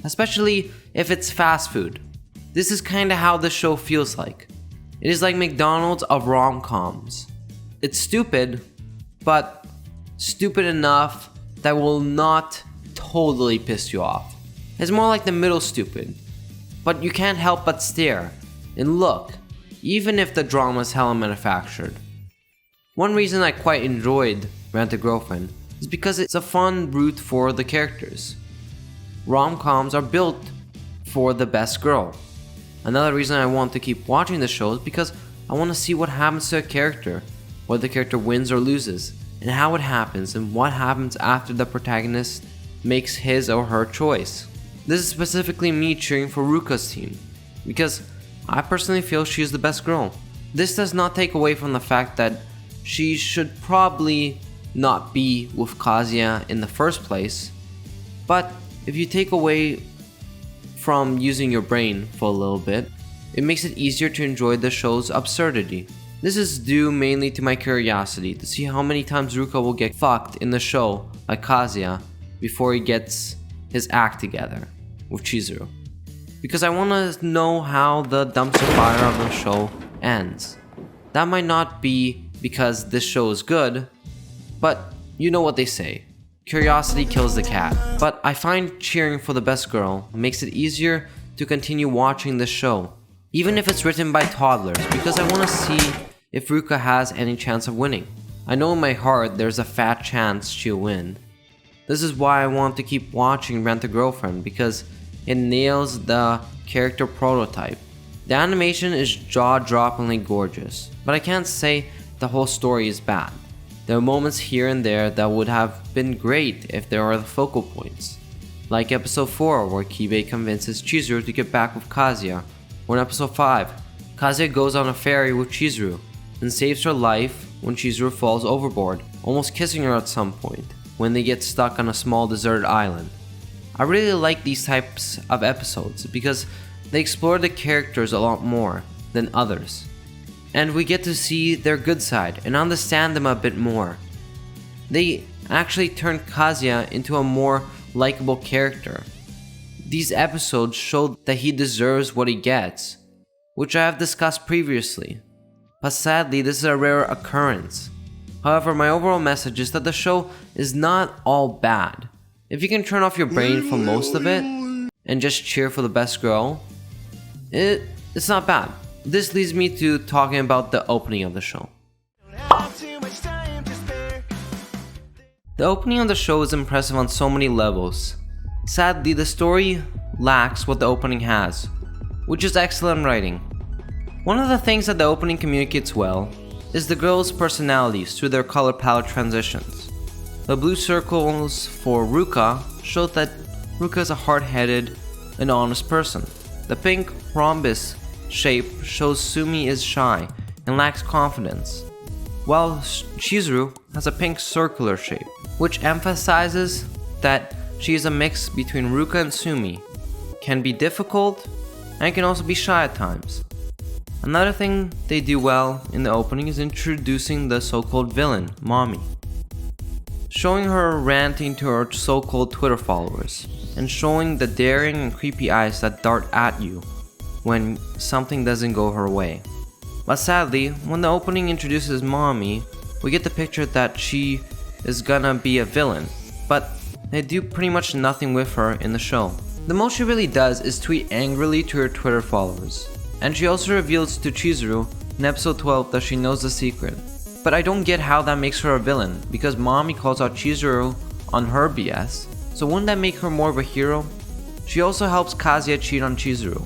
Especially if it's fast food. This is kinda how the show feels like. It is like McDonald's of rom-coms. It's stupid, but stupid enough that will not totally piss you off. It's more like the middle stupid, but you can't help but stare and look, even if the drama is hella manufactured. One reason I quite enjoyed Rent a Girlfriend is because it's a fun route for the characters. Rom-coms are built for the best girl. Another reason I want to keep watching the show is because I want to see what happens to a character, whether the character wins or loses, and how it happens and what happens after the protagonist makes his or her choice. This is specifically me cheering for Ruka's team, because I personally feel she is the best girl. This does not take away from the fact that she should probably not be with Kazuya in the first place, but if you take away from using your brain for a little bit, it makes it easier to enjoy the show's absurdity. This is due mainly to my curiosity to see how many times Ruka will get fucked in the show by Kazuya before he gets his act together with Chizuru. Because I want to know how the dumpster fire of the show ends. That might not be because this show is good, but you know what they say. Curiosity kills the cat. But I find cheering for the best girl makes it easier to continue watching this show, even if it's written by toddlers, because I want to see if Ruka has any chance of winning. I know in my heart there's a fat chance she'll win. This is why I want to keep watching Rent a Girlfriend, because it nails the character prototype. The animation is jaw-droppingly gorgeous, but I can't say the whole story is bad. There are moments here and there that would have been great if there were the focal points. Like episode 4 where Kibe convinces Chizuru to get back with Kazuya, or in episode 5, Kazuya goes on a ferry with Chizuru and saves her life when Chizuru falls overboard, almost kissing her at some point, when they get stuck on a small deserted island. I really like these types of episodes because they explore the characters a lot more than others, and we get to see their good side and understand them a bit more. They actually turn Kazuya into a more likable character. These episodes show that he deserves what he gets, which I have discussed previously, but sadly this is a rare occurrence. However, my overall message is that the show is not all bad. If you can turn off your brain for most of it and just cheer for the best girl, it's not bad. This leads me to talking about the opening of the show. The opening of the show is impressive on so many levels. Sadly, the story lacks what the opening has, which is excellent writing. One of the things that the opening communicates well is the girls' personalities through their color palette transitions. The blue circles for Ruka show that Ruka is a hard-headed and honest person. The pink rhombus shape shows Sumi is shy and lacks confidence, while Chizuru has a pink circular shape, which emphasizes that she is a mix between Ruka and Sumi, can be difficult, and can also be shy at times. Another thing they do well in the opening is introducing the so-called villain, Mami, showing her ranting to her so-called Twitter followers, and showing the daring and creepy eyes that dart at you when something doesn't go her way. But sadly, when the opening introduces Mami, we get the picture that she is gonna be a villain, but they do pretty much nothing with her in the show. The most she really does is tweet angrily to her Twitter followers, and she also reveals to Chizuru in episode 12 that she knows the secret. But I don't get how that makes her a villain, because Mami calls out Chizuru on her BS, so wouldn't that make her more of a hero? She also helps Kazuya cheat on Chizuru,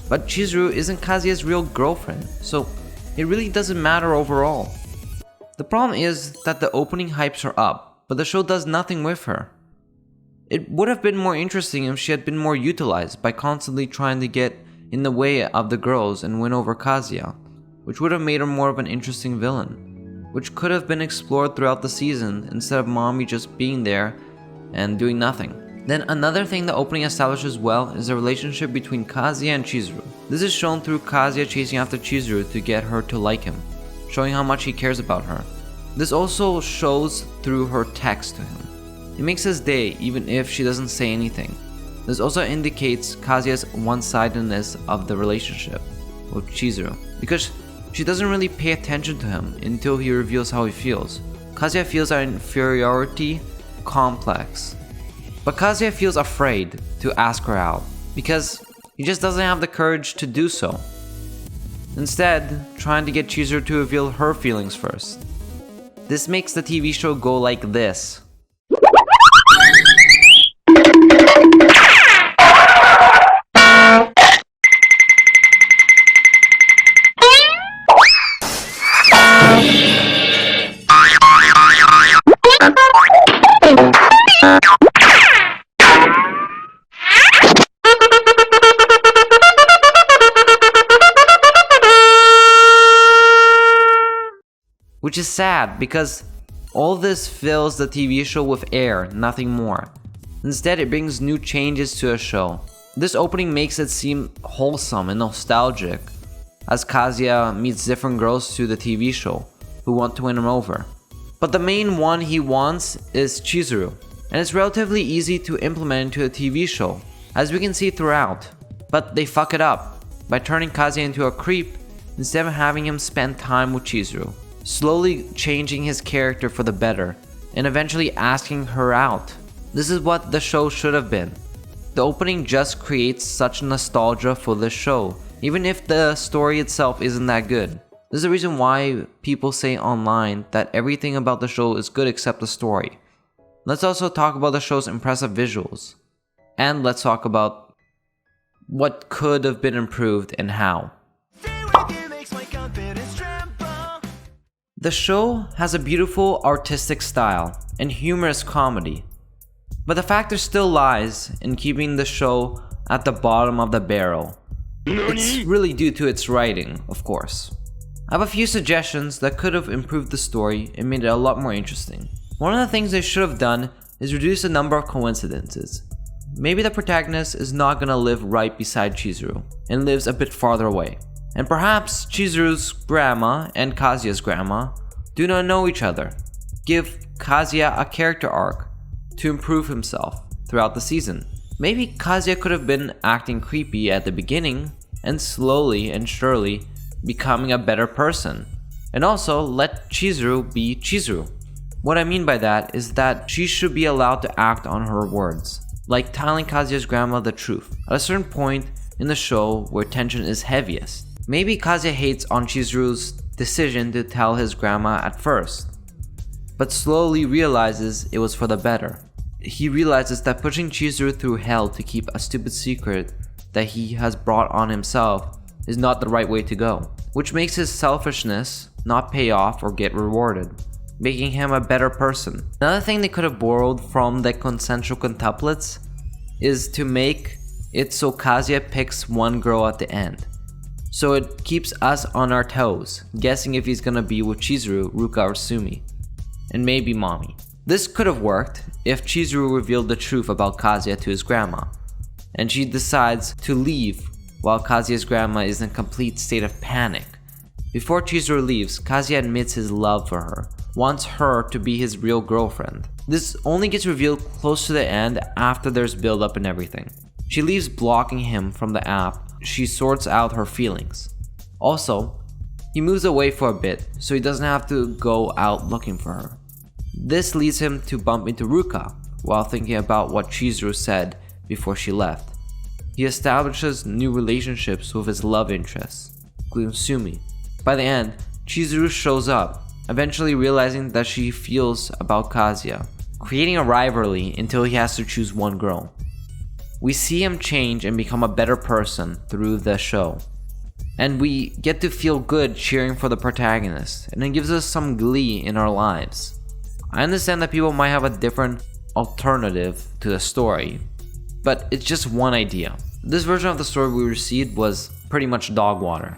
but Chizuru isn't Kazuya's real girlfriend, so it really doesn't matter overall. The problem is that the opening hypes her up, but the show does nothing with her. It would have been more interesting if she had been more utilized by constantly trying to get in the way of the girls and win over Kazuya, which would have made her more of an interesting villain, which could have been explored throughout the season instead of Mami just being there and doing nothing. Then another thing the opening establishes well is the relationship between Kazuya and Chizuru. This is shown through Kazuya chasing after Chizuru to get her to like him, showing how much he cares about her. This also shows through her text to him. It makes his day even if she doesn't say anything. This also indicates Kazuya's one-sidedness of the relationship with Chizuru, because she doesn't really pay attention to him until he reveals how he feels. Kazuya feels an inferiority complex, but Kazuya feels afraid to ask her out because he just doesn't have the courage to do so. Instead, trying to get Chizuru to reveal her feelings first. This makes the TV show go like this. which is sad because all this fills the TV show with air, nothing more. Instead, it brings new changes to a show. This opening makes it seem wholesome and nostalgic, as Kazuya meets different girls through the TV show who want to win him over. But the main one he wants is Chizuru, and it's relatively easy to implement into a TV show, as we can see throughout. But they fuck it up by turning Kazuya into a creep instead of having him spend time with Chizuru, slowly changing his character for the better, and eventually asking her out. This is what the show should have been. The opening just creates such nostalgia for the show, even if the story itself isn't that good. This is the reason why people say online that everything about the show is good except the story. Let's also talk about the show's impressive visuals. And let's talk about what could have been improved and how. The show has a beautiful artistic style and humorous comedy, but the factor still lies in keeping the show at the bottom of the barrel. It's really due to its writing, of course. I have a few suggestions that could have improved the story and made it a lot more interesting. One of the things they should have done is reduce the number of coincidences. Maybe the protagonist is not gonna live right beside Chizuru and lives a bit farther away. And perhaps Chizuru's grandma and Kazuya's grandma do not know each other. Give Kazuya a character arc to improve himself throughout the season. Maybe Kazuya could have been acting creepy at the beginning and slowly and surely becoming a better person. And also let Chizuru be Chizuru. What I mean by that is that she should be allowed to act on her words, like telling Kazuya's grandma the truth at a certain point in the show where tension is heaviest. Maybe Kazuya hates on Chizuru's decision to tell his grandma at first, but slowly realizes it was for the better. He realizes that pushing Chizuru through hell to keep a stupid secret that he has brought on himself is not the right way to go, which makes his selfishness not pay off or get rewarded, making him a better person. Another thing they could have borrowed from the consensual quintuplets is to make it so Kazuya picks one girl at the end. So it keeps us on our toes, guessing if he's gonna be with Chizuru, Ruka, or Sumi, and maybe Mami. This could have worked if Chizuru revealed the truth about Kazuya to his grandma, and she decides to leave while Kazuya's grandma is in a complete state of panic. Before Chizuru leaves, Kazuya admits his love for her, wants her to be his real girlfriend. This only gets revealed close to the end after there's build up and everything. She leaves blocking him from the app. She sorts out her feelings. Also, he moves away for a bit so he doesn't have to go out looking for her. This leads him to bump into Ruka while thinking about what Chizuru said before she left. He establishes new relationships with his love interests, including Sumi. By the end, Chizuru shows up, eventually realizing that she feels about Kazuya, creating a rivalry until he has to choose one girl. We see him change and become a better person through the show. And we get to feel good cheering for the protagonist, and it gives us some glee in our lives. I understand that people might have a different alternative to the story, but it's just one idea. This version of the story we received was pretty much dog water.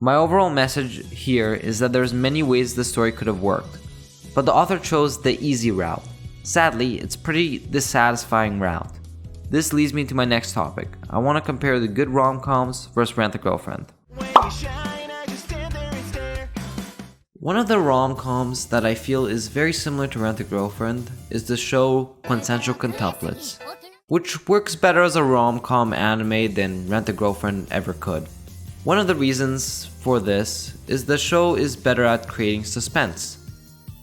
My overall message here is that there's many ways the story could have worked, but the author chose the easy route. Sadly, it's pretty dissatisfying route. This leads me to my next topic. I want to compare the good rom-coms versus Rent a Girlfriend. One of the rom-coms that I feel is very similar to Rent a Girlfriend is the show Quintessential Quintuplets, which works better as a rom-com anime than Rent a Girlfriend ever could. One of the reasons for this is the show is better at creating suspense.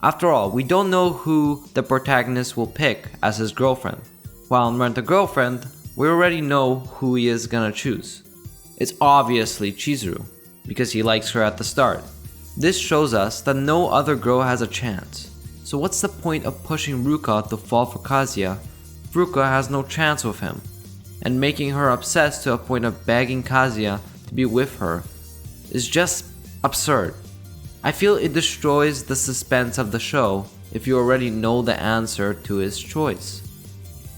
After all, we don't know who the protagonist will pick as his girlfriend. While in Rent a Girlfriend, we already know who he is gonna choose. It's obviously Chizuru, because he likes her at the start. This shows us that no other girl has a chance. So what's the point of pushing Ruka to fall for Kazuya if Ruka has no chance with him? And making her obsessed to a point of begging Kazuya to be with her is just absurd. I feel it destroys the suspense of the show if you already know the answer to his choice.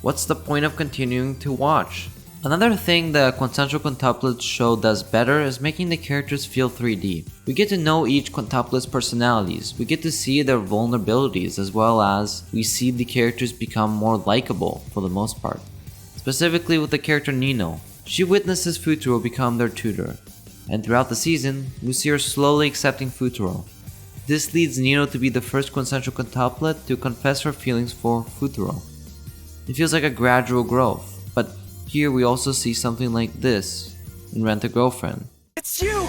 What's the point of continuing to watch? Another thing the Quintessential Quintuplets show does better is making the characters feel 3D. We get to know each quintuplet's personalities, we get to see their vulnerabilities, as well as we see the characters become more likable for the most part. Specifically with the character Nino, she witnesses Futuro become their tutor, and throughout the season, we see her slowly accepting Futuro. This leads Nino to be the first Quintessential Quintuplet to confess her feelings for Futuro. It feels like a gradual growth, but here we also see something like this in Rent a Girlfriend. It's you!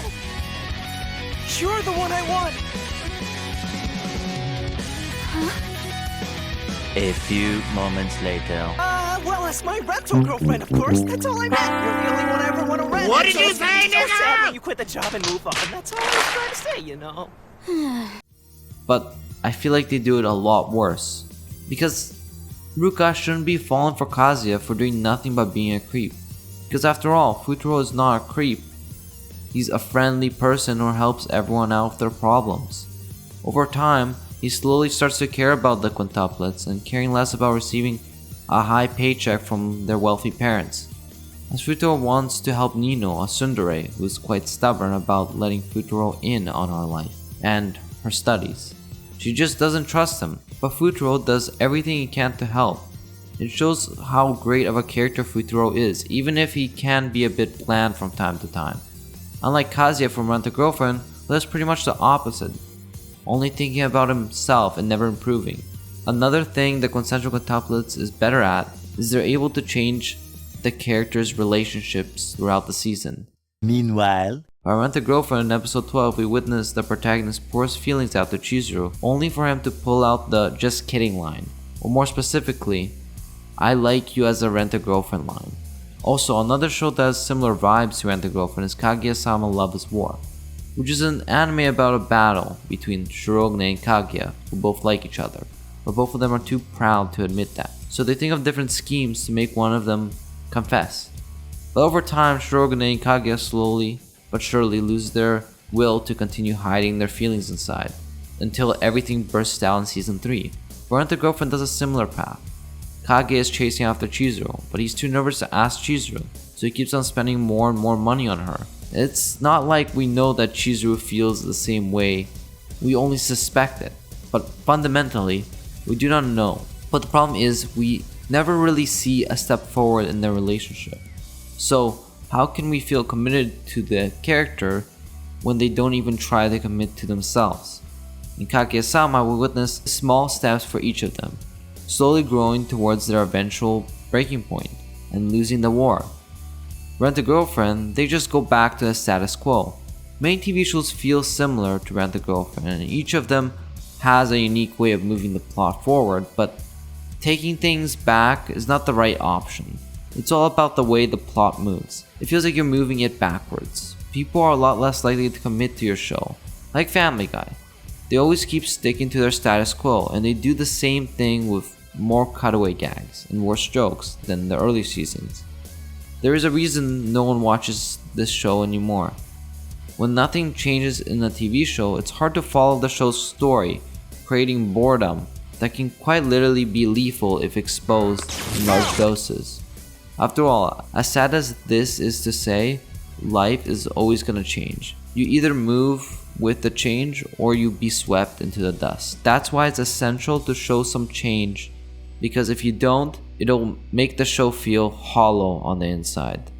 You're the one I want! A few moments later. Well, as my rental girlfriend, of course. That's all I meant. You're the only one I ever want to rent. What did you say, so nigga? sad that you quit the job and move on. That's all I was trying to say, you know. But I feel like they do it a lot worse. Because Ruka shouldn't be falling for Kazuya for doing nothing but being a creep. Because after all, Futuro is not a creep. He's a friendly person who helps everyone out with their problems. Over time, he slowly starts to care about the quintuplets and caring less about receiving a high paycheck from their wealthy parents. As Futuro wants to help Nino, a tsundere who is quite stubborn about letting Futuro in on her life and her studies. She just doesn't trust him, but Futuro does everything he can to help. It shows how great of a character Futuro is, even if he can be a bit bland from time to time. Unlike Kazuya from Rent a Girlfriend, that's pretty much the opposite, only thinking about himself and never improving. Another thing the Quintessential Quintuplets is better at is they're able to change the characters' relationships throughout the season. Meanwhile, By Rent a Girlfriend in episode 12, we witness the protagonist pour his feelings out to Chizuru, only for him to pull out the "just kidding" line, or more specifically, "I like you as a Rent a Girlfriend" line. Also, another show that has similar vibes to Rent a Girlfriend is Kaguya-sama Love is War, which is an anime about a battle between Shirogane and Kaguya, who both like each other, but both of them are too proud to admit that, so they think of different schemes to make one of them confess. But over time, Shirogane and Kaguya slowly but surely lose their will to continue hiding their feelings inside, until everything bursts out in season 3. Rent a Girlfriend does a similar path. Kaguya is chasing after Chizuru, but he's too nervous to ask Chizuru, so he keeps on spending more and more money on her. It's not like we know that Chizuru feels the same way, we only suspect it, but fundamentally, we do not know. But the problem is, we never really see a step forward in their relationship. So, how can we feel committed to the character when they don't even try to commit to themselves? In Kaguya-sama, we witness small steps for each of them, slowly growing towards their eventual breaking point and losing the war. Rent a Girlfriend, they just go back to the status quo. Many TV shows feel similar to Rent a Girlfriend, and each of them has a unique way of moving the plot forward, but taking things back is not the right option. It's all about the way the plot moves. It feels like you're moving it backwards. People are a lot less likely to commit to your show. Like Family Guy. They always keep sticking to their status quo, and they do the same thing with more cutaway gags and worse jokes than the early seasons. There is a reason no one watches this show anymore. When nothing changes in a TV show, it's hard to follow the show's story, creating boredom that can quite literally be lethal if exposed in large doses. After all, as sad as this is to say, life is always gonna change. You either move with the change or you be swept into the dust. That's why it's essential to show some change, because if you don't, it'll make the show feel hollow on the inside.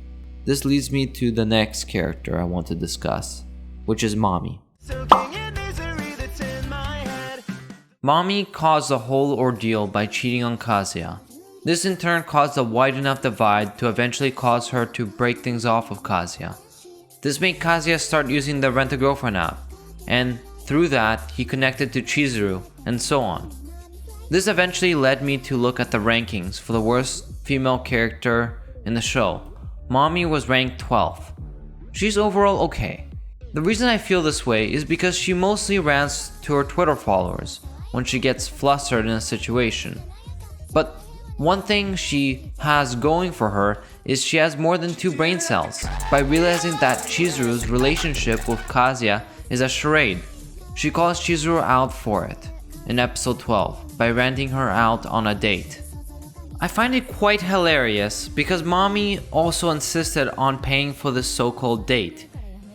This leads me to the next character I want to discuss, which is Mami. Mami caused the whole ordeal by cheating on Kazuya. This in turn caused a wide enough divide to eventually cause her to break things off with Kazuya. This made Kazuya start using the Rent a Girlfriend app, and through that, he connected to Chizuru, and so on. This eventually led me to look at the rankings for the worst female character in the show. Mami was ranked 12th. She's overall okay. The reason I feel this way is because she mostly rants to her Twitter followers when she gets flustered in a situation. But one thing she has going for her is she has more than 2 brain cells. By realizing that Chizuru's relationship with Kazuya is a charade, she calls Chizuru out for it in episode 12 by ranting her out on a date. I find it quite hilarious because Mami also insisted on paying for this so-called date.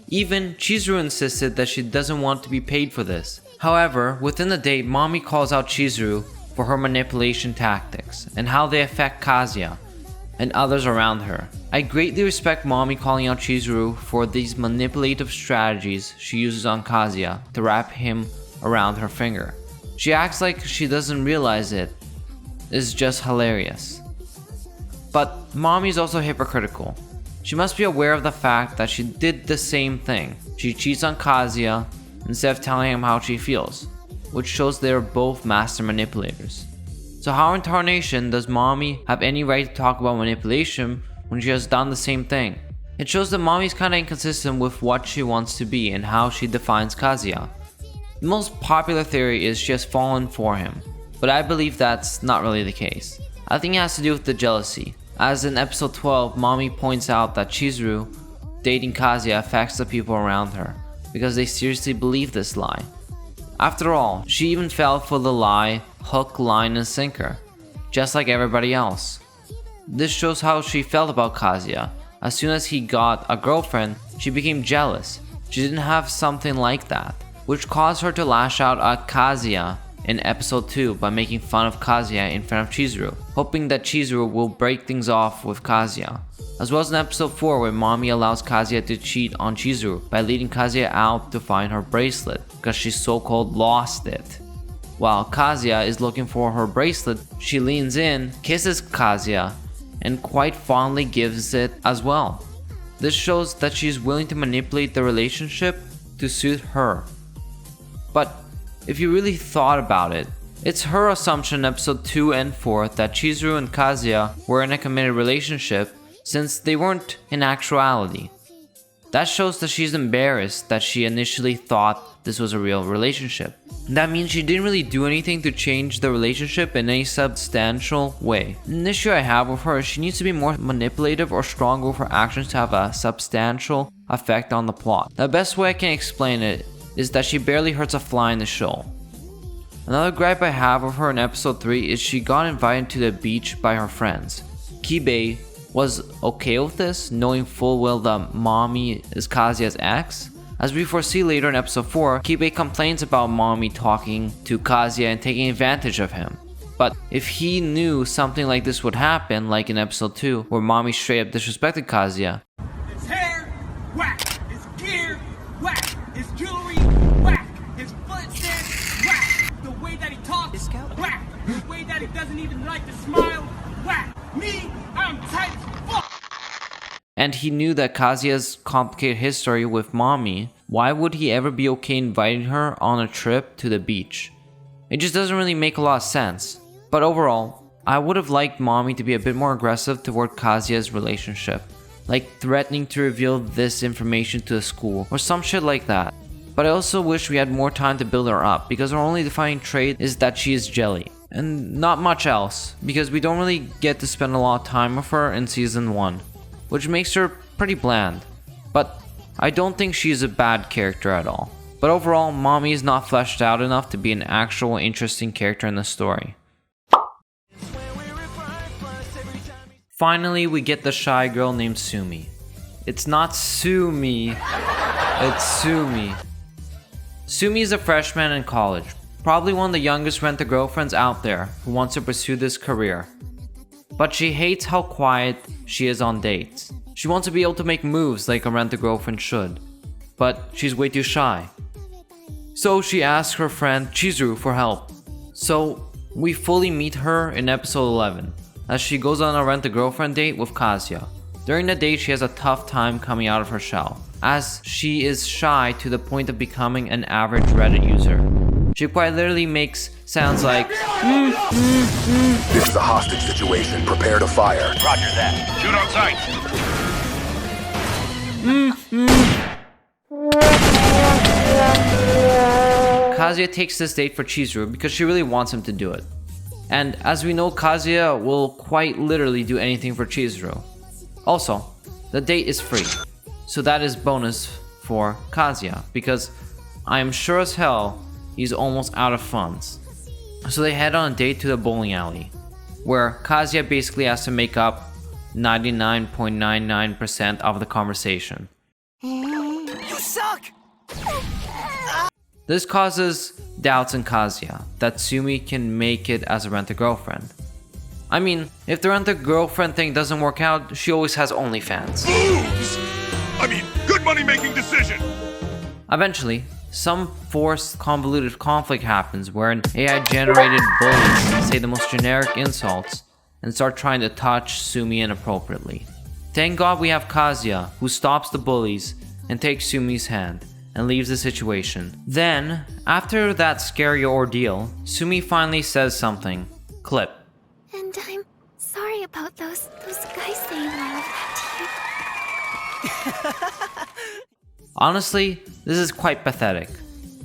Even Chizuru insisted that she doesn't want to be paid for this. However, within the date, Mami calls out Chizuru for her manipulation tactics and how they affect Kazuya and others around her. I greatly respect Mami calling out Chizuru for these manipulative strategies she uses on Kazuya to wrap him around her finger. She acts like she doesn't realize it. It's just hilarious. But Mami is also hypocritical. She must be aware of the fact that she did the same thing. She cheats on Kazuya instead of telling him how she feels, which shows they are both master manipulators. So how in tarnation does Mami have any right to talk about manipulation when she has done the same thing? It shows that Mami is kinda inconsistent with what she wants to be and how she defines Kazuya. The most popular theory is she has fallen for him, but I believe that's not really the case. I think it has to do with the jealousy. As in episode 12, Mami points out that Chizuru dating Kazuya affects the people around her because they seriously believe this lie. After all, she even fell for the lie hook, line, and sinker, just like everybody else. This shows how she felt about Kazuya. As soon as he got a girlfriend, she became jealous. She didn't have something like that, which caused her to lash out at Kazuya in episode 2 by making fun of Kazuya in front of Chizuru, hoping that Chizuru will break things off with Kazuya. As well as in episode 4 where Mami allows Kazuya to cheat on Chizuru by leading Kazuya out to find her bracelet because she so-called lost it. While Kazuya is looking for her bracelet, she leans in, kisses Kazuya, and quite fondly gives it as well. This shows that she is willing to manipulate the relationship to suit her. But if you really thought about it, it's her assumption in episode 2 and 4 that Chizuru and Kazuya were in a committed relationship since they weren't in actuality. That shows that she's embarrassed that she initially thought this was a real relationship. That means she didn't really do anything to change the relationship in any substantial way. An issue I have with her is she needs to be more manipulative or stronger with her actions to have a substantial effect on the plot. The best way I can explain it is that she barely hurts a fly in the show. Another gripe I have with her in episode 3 is she got invited to the beach by her friends. Kibe was okay with this, knowing full well that Mami is Kazuya's ex. As we foresee later in episode 4, Kibe complains about Mami talking to Kazuya and taking advantage of him. But if he knew something like this would happen, like in episode 2, where Mami straight up disrespected Kazuya, his hair, whack. His gear, whack. His jewelry, whack. His footsteps, whack. The way that he talks, whack. The way that he doesn't even like to smile, whack. Me, I'm tight as fuck. and he knew that Kazuya's complicated history with Mami, why would he ever be okay inviting her on a trip to the beach? It just doesn't really make a lot of sense. But overall, I would have liked Mami to be a bit more aggressive toward Kazuya's relationship, like threatening to reveal this information to the school or some shit like that. But I also wish we had more time to build her up because her only defining trait is that she is jelly. And not much else, because we don't really get to spend a lot of time with her in season 1, which makes her pretty bland. But I don't think she's a bad character at all. But overall, Mami is not fleshed out enough to be an actual interesting character in the story. Finally, we get the shy girl named Sumi. It's not Sumi, it's Sumi. Sumi is a freshman in college, probably one of the youngest rent-a-girlfriends out there who wants to pursue this career. But she hates how quiet she is on dates. She wants to be able to make moves like a rent-a-girlfriend should, but she's way too shy. So she asks her friend Chizuru for help. So we fully meet her in episode 11, as she goes on a rent-a-girlfriend date with Kazuya. During the date, she has a tough time coming out of her shell, as she is shy to the point of becoming an average Reddit user. She quite literally makes sounds like This is a hostage situation. Prepare to fire. Roger that. Shoot on sight. Kazuya takes this date for Chizuru because she really wants him to do it. And as we know, Kazuya will quite literally do anything for Chizuru. Also, the date is free, so that is bonus for Kazuya because I am sure as hell he's almost out of funds. So they head on a date to the bowling alley. where Kazuya basically has to make up 99.99% of the conversation. You suck! This causes doubts in Kazuya that Sumi can make it as a rent-a-girlfriend. I mean, if the rent-a-girlfriend thing doesn't work out, she always has OnlyFans. Good money-making decision! Eventually, some forced convoluted conflict happens where an AI-generated bullies say the most generic insults and start trying to touch Sumi inappropriately. Thank God we have Kazuya, who stops the bullies and takes Sumi's hand and leaves the situation. Then, after that scary ordeal, Sumi finally says something. Clip. And I'm sorry about those guys saying all of that to you. Honestly, this is quite pathetic.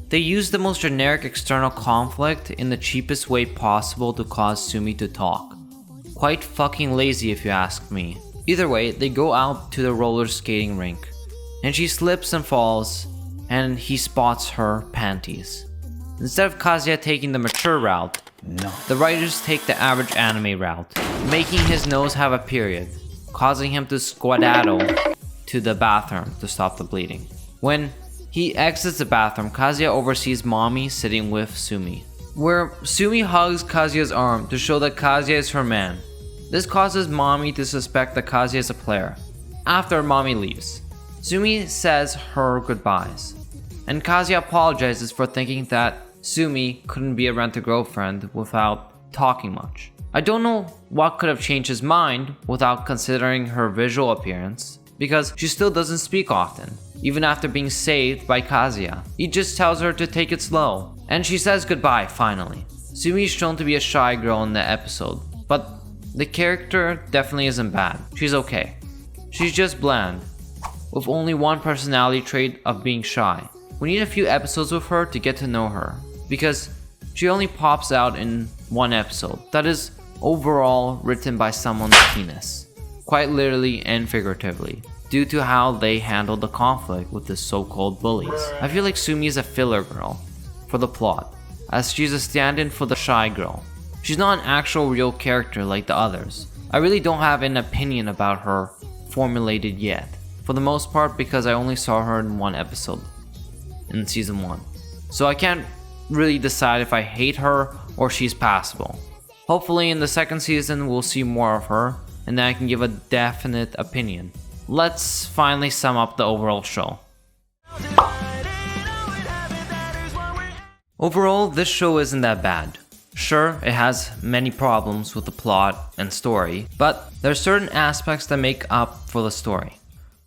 They used the most generic external conflict in the cheapest way possible to cause Sumi to talk. Quite fucking lazy if you ask me. Either way, they go out to the roller skating rink, and she slips and falls, and he spots her panties. Instead of Kazuya taking the mature route, the writers take the average anime route, making his nose have a period, causing him to skedaddle to the bathroom to stop the bleeding. When he exits the bathroom, Kazuya oversees Mami sitting with Sumi, where Sumi hugs Kazuya's arm to show that Kazuya is her man. This causes Mami to suspect that Kazuya is a player. After Mami leaves, Sumi says her goodbyes, and Kazuya apologizes for thinking that Sumi couldn't be a rent-a-girlfriend without talking much. I don't know what could have changed his mind without considering her visual appearance, because she still doesn't speak often, even after being saved by Kazuya. He just tells her to take it slow, and she says goodbye finally. Sumi is shown to be a shy girl in the episode, but the character definitely isn't bad. She's okay. She's just bland, with only one personality trait of being shy. We need a few episodes with her to get to know her, because she only pops out in one episode that is overall written by someone's penis, quite literally and figuratively, due to how they handle the conflict with the so-called bullies. I feel like Sumi is a filler girl for the plot, as she's a stand-in for the shy girl. She's not an actual real character like the others. I really don't have an opinion about her formulated yet, for the most part because I only saw her in one episode in season 1. So I can't really decide if I hate her or she's passable. Hopefully in the second season we'll see more of her and then I can give a definite opinion. Let's finally sum up the overall show. Overall, this show isn't that bad. Sure, it has many problems with the plot and story, but there are certain aspects that make up for the story.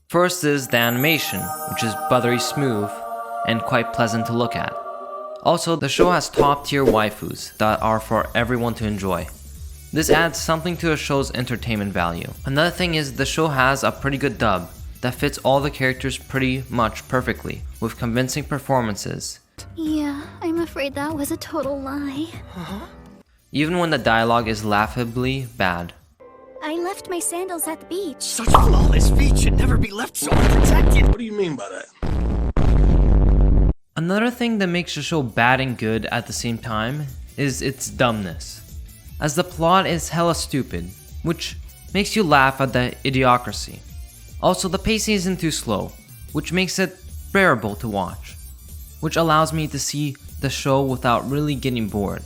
First is the animation, which is buttery smooth and quite pleasant to look at. Also, the show has top-tier waifus that are for everyone to enjoy. This adds something to the show's entertainment value. Another thing is the show has a pretty good dub that fits all the characters pretty much perfectly, with convincing performances. Yeah, I'm afraid that was a total lie. Even when the dialogue is laughably bad. I left my sandals at the beach. Such flawless feet should never be left so unprotected. What do you mean by that? Another thing that makes the show bad and good at the same time is its dumbness, as the plot is hella stupid, which makes you laugh at the idiocracy. Also, the pacing isn't too slow, which makes it bearable to watch, which allows me to see the show without really getting bored.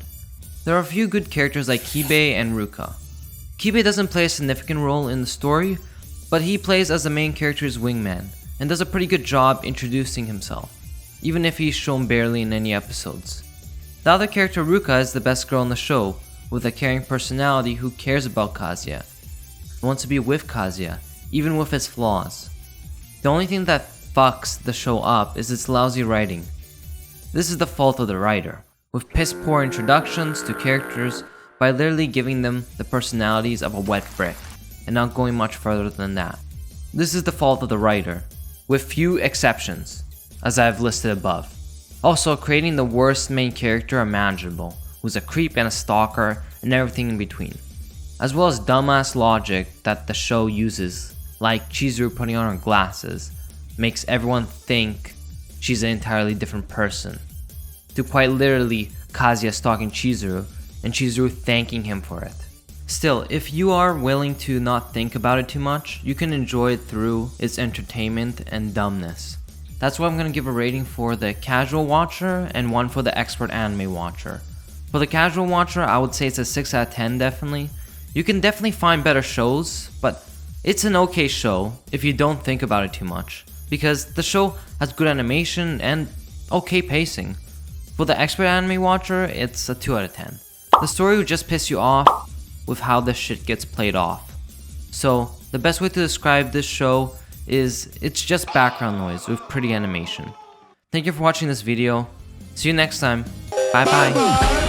There are a few good characters like Kibe and Ruka. Kibe doesn't play a significant role in the story, but he plays as the main character's wingman and does a pretty good job introducing himself, even if he's shown barely in any episodes. The other character, Ruka, is the best girl in the show, with a caring personality who cares about Kazuya, and wants to be with Kazuya, even with his flaws. The only thing that fucks the show up is its lousy writing. This is the fault of the writer, with piss-poor introductions to characters by literally giving them the personalities of a wet brick, and not going much further than that. This is the fault of the writer, with few exceptions, as I have listed above. Also, creating the worst main character imaginable, who's a creep and a stalker and everything in between. As well as dumbass logic that the show uses, like Chizuru putting on her glasses, makes everyone think she's an entirely different person. To quite literally Kazuya stalking Chizuru and Chizuru thanking him for it. Still, if you are willing to not think about it too much, you can enjoy it through its entertainment and dumbness. That's why I'm gonna give a rating for the casual watcher and one for the expert anime watcher. For the casual watcher, I would say it's a 6 out of 10 definitely. You can definitely find better shows, but it's an okay show if you don't think about it too much, because the show has good animation and okay pacing. For the expert anime watcher, it's a 2 out of 10. The story would just piss you off with how this shit gets played off. So the best way to describe this show is it's just background noise with pretty animation. Thank you for watching this video. See you next time. Bye bye.